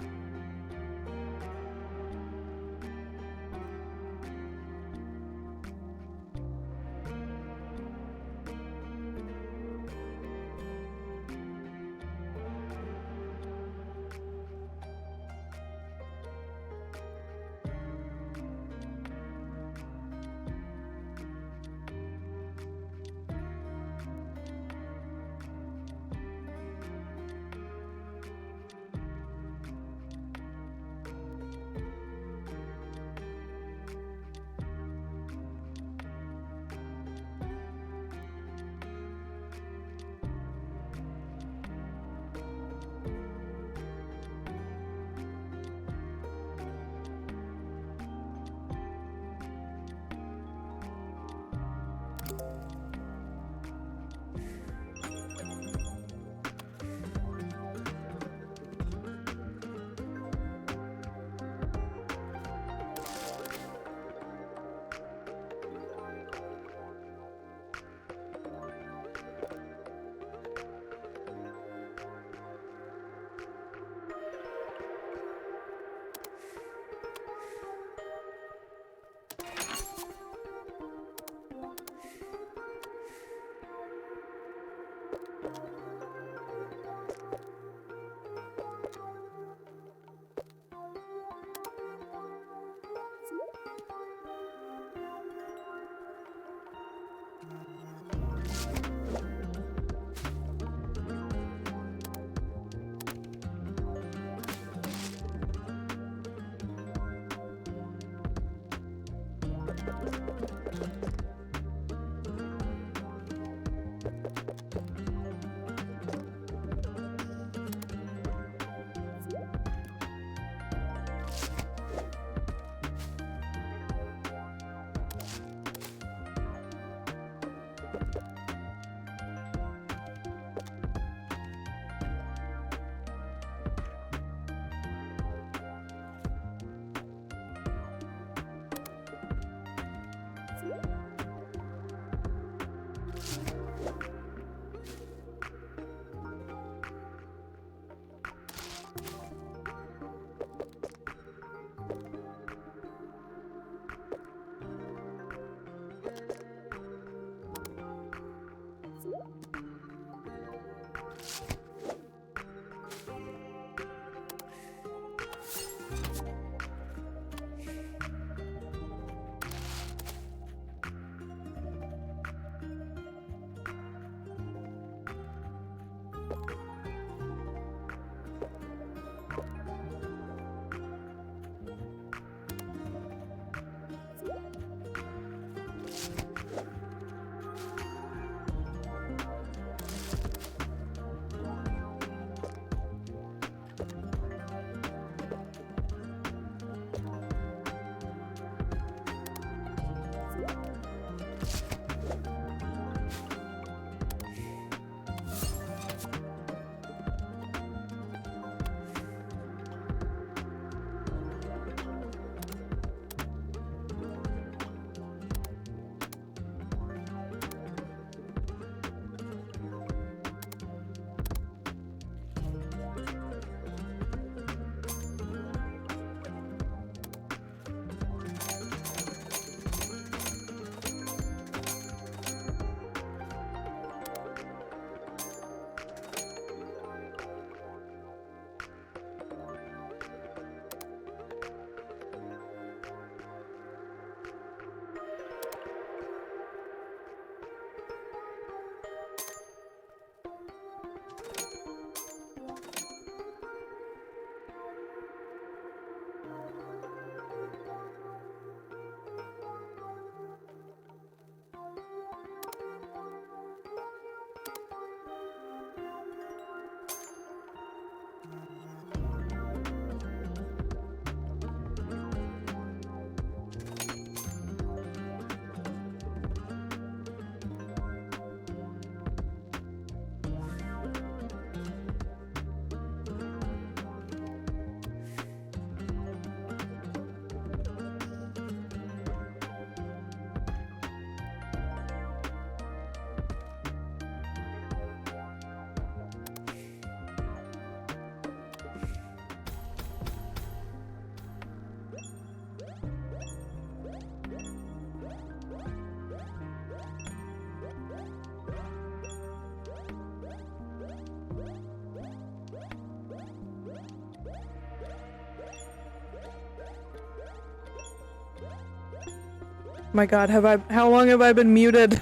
Speaker 1: My god, how long have I been muted?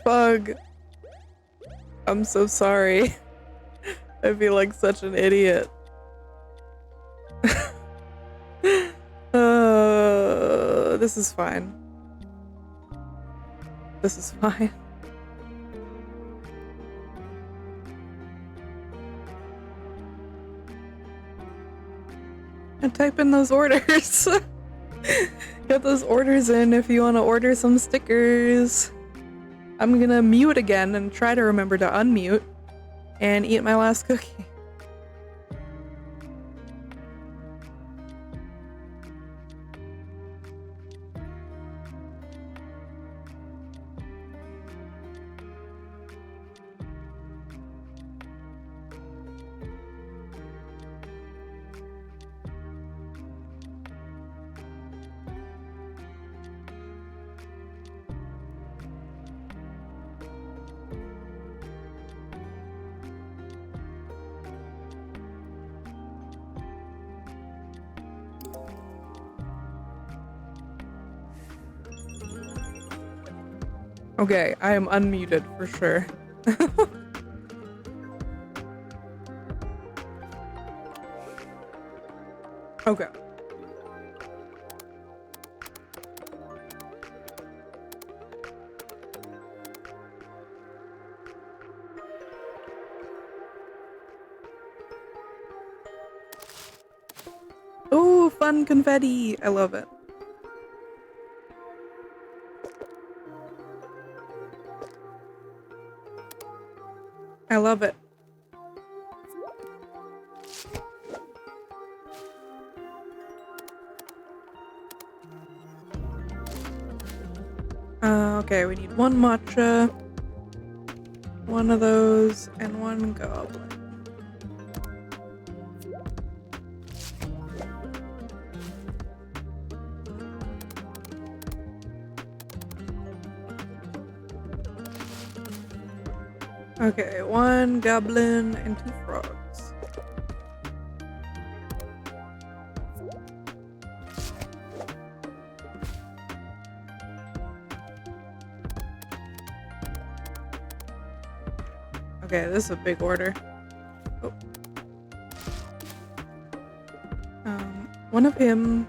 Speaker 1: Fuck. I'm so sorry. I feel like such an idiot. This is fine. This is fine. And type in those orders. Get those orders in if you want to order some stickers. I'm gonna mute again and try to remember to unmute and eat my last cookie. Okay, I am unmuted for sure. Okay. Oh, fun confetti! I love it. I love it. Okay, we need one matcha, one of those, and one goblin. Okay, one goblin and 2 frogs. Okay, this is a big order. Oh. One of him,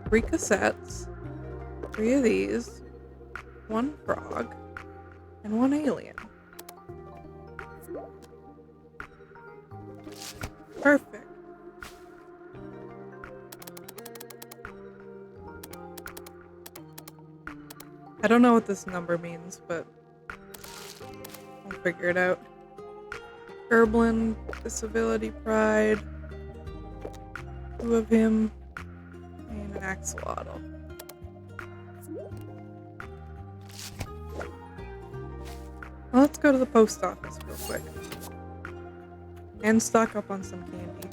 Speaker 1: 3 cassettes, 3 of these, 1 frog, and 1 alien. Perfect. I don't know what this number means, but we'll figure it out. Gerblin, Disability Pride, 2 of him, and an axolotl. Well, let's go to the post office real quick. And stock up on some candy.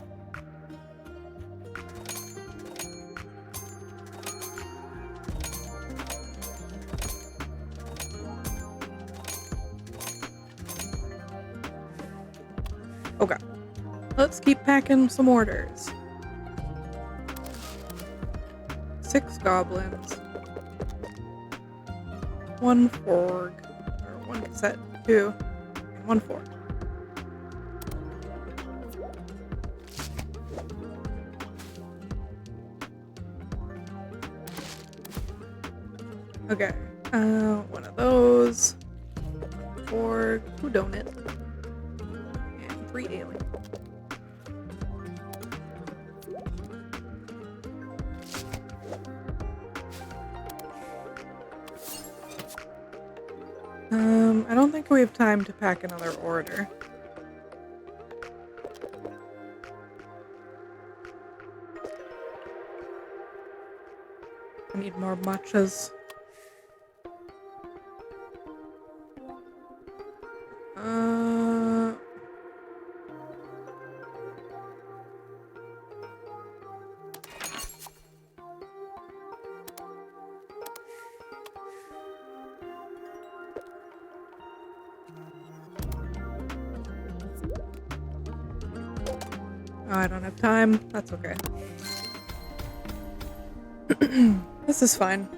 Speaker 1: Okay. Let's keep packing some orders. 6 goblins. 1 forg. Or 1 cassette, 2. And 1 forg. Okay. One of those. 4 donut. And 3 alien. I don't think we have time to pack another order. I need more matchas. Oh, I don't have time. That's okay. This is fine.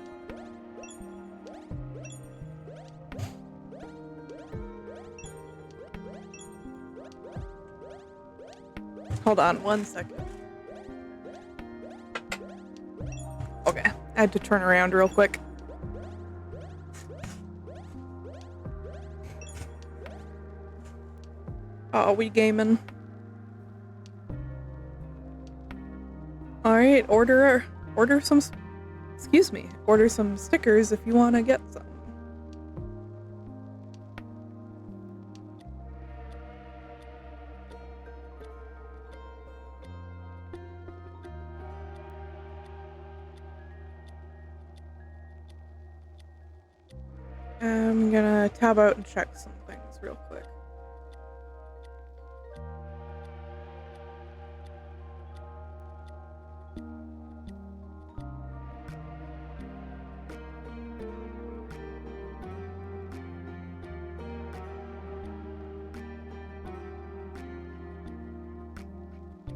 Speaker 1: Hold on 1 second. Okay, I had to turn around real quick. Oh, we gaming. Alright, order some, excuse me, order some stickers if you want to get some. I'm gonna tab out and check some things real quick.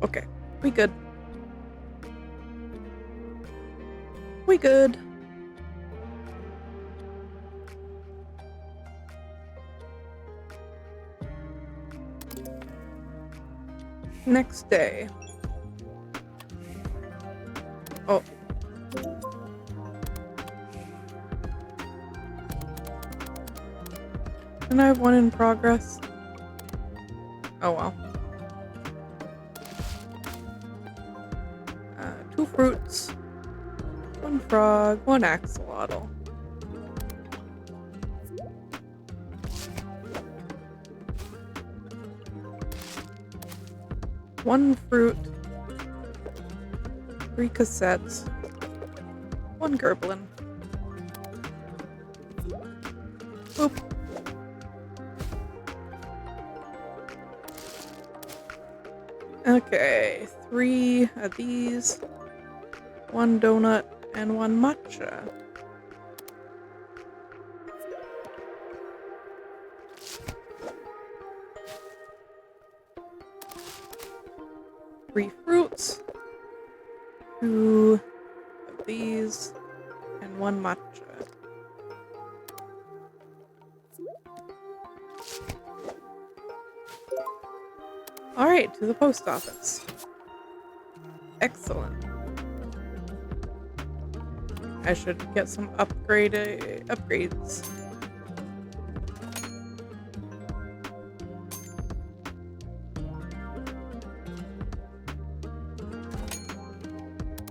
Speaker 1: Okay, we good. We good. Next day. Oh. Didn't I have one in progress? Oh well. 2 fruits, 1 frog, 1 axolotl. One fruit, 3 cassettes, 1 gerblin. Oop. Okay, 3 of these, 1 donut, and 1 matcha. Three fruits, 2 of these, and 1 matcha. Alright, to the post office. Excellent. I should get some upgrades.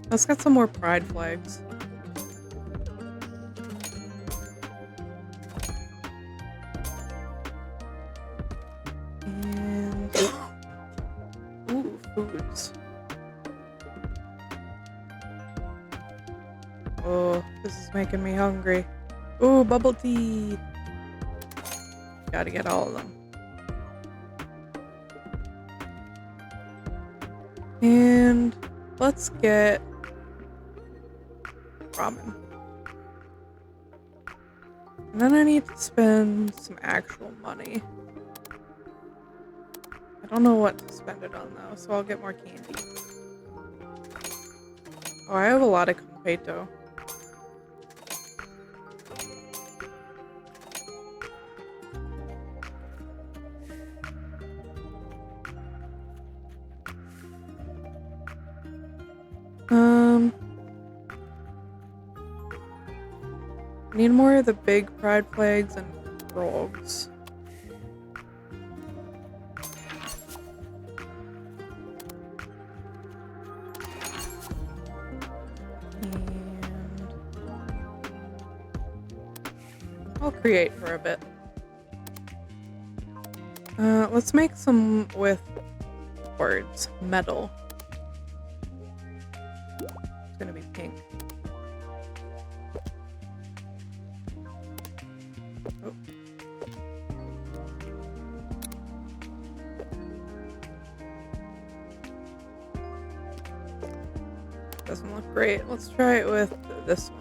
Speaker 1: Let's get some more pride flags. And ooh, foods. Oh, this is making me hungry. Ooh, bubble tea. Gotta get all of them. And let's get ramen. And then I need to spend some actual money. I don't know what to spend it on though, so I'll get more candy. Oh, I have a lot of confeito. Need more of the big pride flags and frogs. And I'll create for a bit. Let's make some with words. Metal. It's gonna be pink. Oh. Doesn't look great. Let's try it with this one.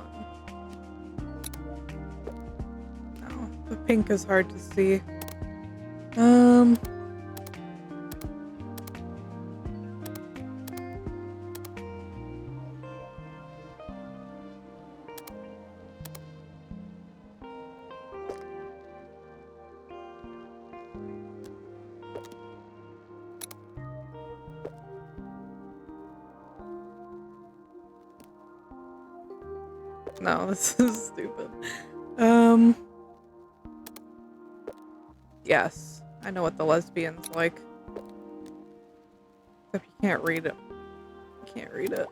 Speaker 1: No, the pink is hard to see. No, this is stupid. Yes, I know what the lesbian's like. Except you can't read it. You can't read it.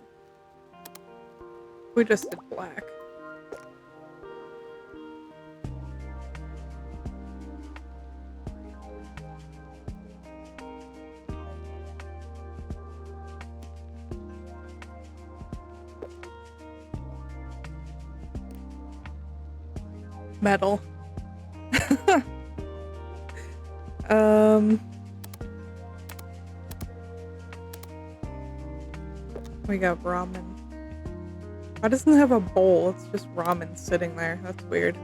Speaker 1: We just did black. Metal. We got ramen. Why doesn't it have a bowl? It's just ramen sitting there. That's weird.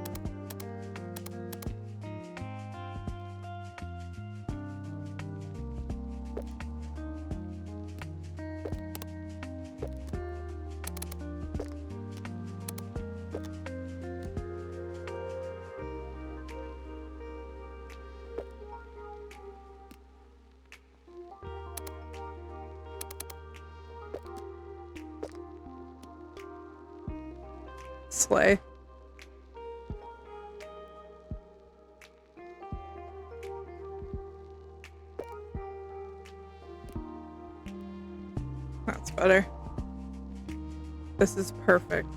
Speaker 1: Slay. That's better. This is perfect.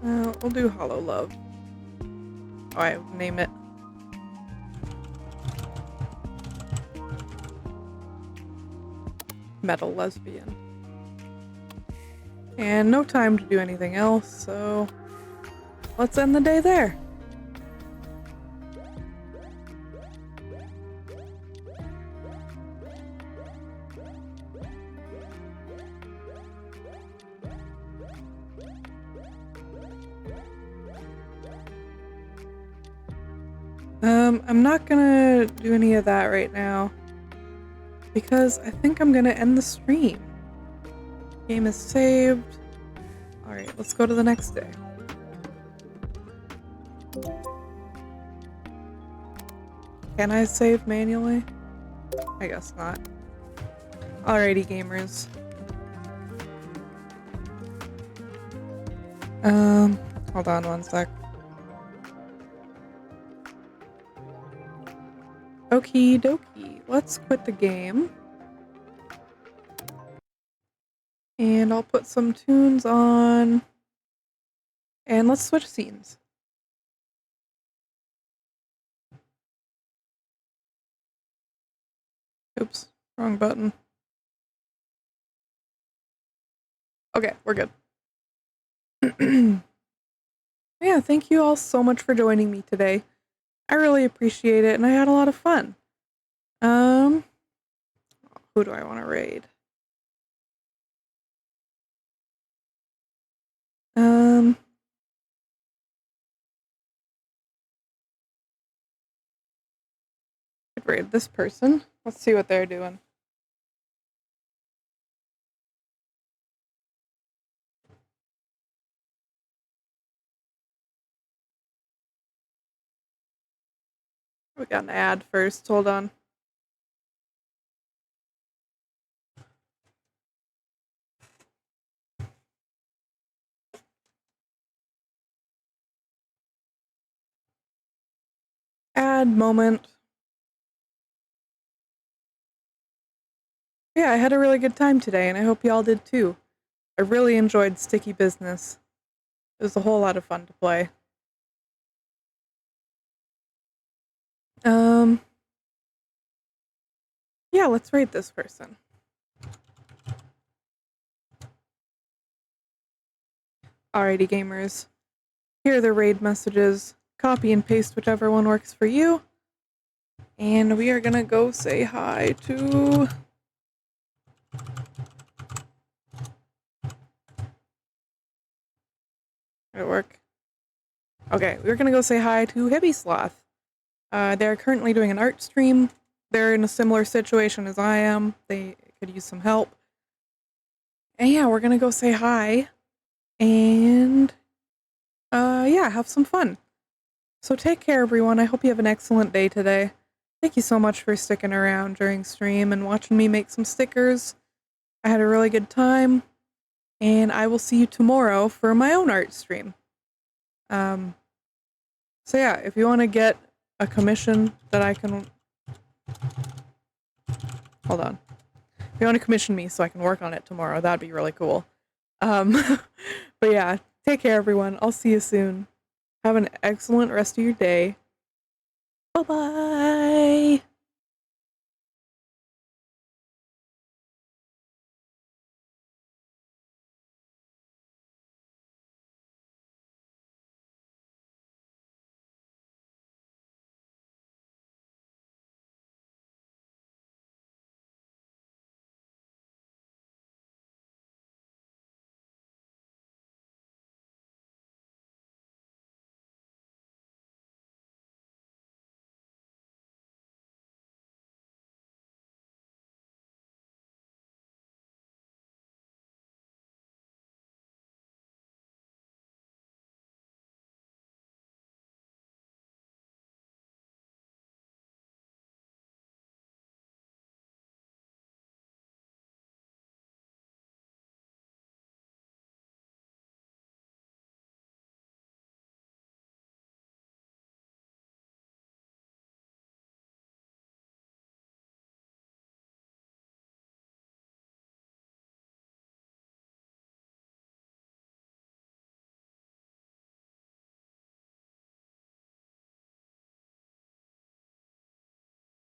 Speaker 1: We'll do Hollow Love. Alright, name it. Metal Lesbian. And no time to do anything else, so let's end the day there. I'm not gonna do any of that right now because I think I'm gonna end the stream. Game is saved. Alright, let's go to the next day. Can I save manually? I guess not. Alrighty, gamers. Hold on one sec. Okie dokie, let's quit the game. And I'll put some tunes on. And let's switch scenes. Oops, wrong button. Okay, we're good. Yeah, thank you all so much for joining me today. I really appreciate it, and I had a lot of fun. Who do I want to raid? Could raid this person. Let's see what they're doing. We got an ad first. Hold on. Ad moment. Yeah, I had a really good time today, and I hope y'all did too. I really enjoyed Sticky Business. It was a whole lot of fun to play. Yeah, let's rate this person. Alrighty, gamers. Here are the raid messages. Copy and paste whichever one works for you. And we are gonna go say hi to... Did it work? Okay, we're gonna go say hi to Hibby Sloth. They're currently doing an art stream. They're in a similar situation as I am. They could use some help. And yeah, we're gonna go say hi. And yeah, have some fun. So take care, everyone. I hope you have an excellent day today. Thank you so much for sticking around during stream and watching me make some stickers. I had a really good time. And I will see you tomorrow for my own art stream. So yeah, if you want to get a commission that I can... Hold on. If you want to commission me so I can work on it tomorrow, that'd be really cool. But yeah, take care, everyone. I'll see you soon. Have an excellent rest of your day. Bye-bye!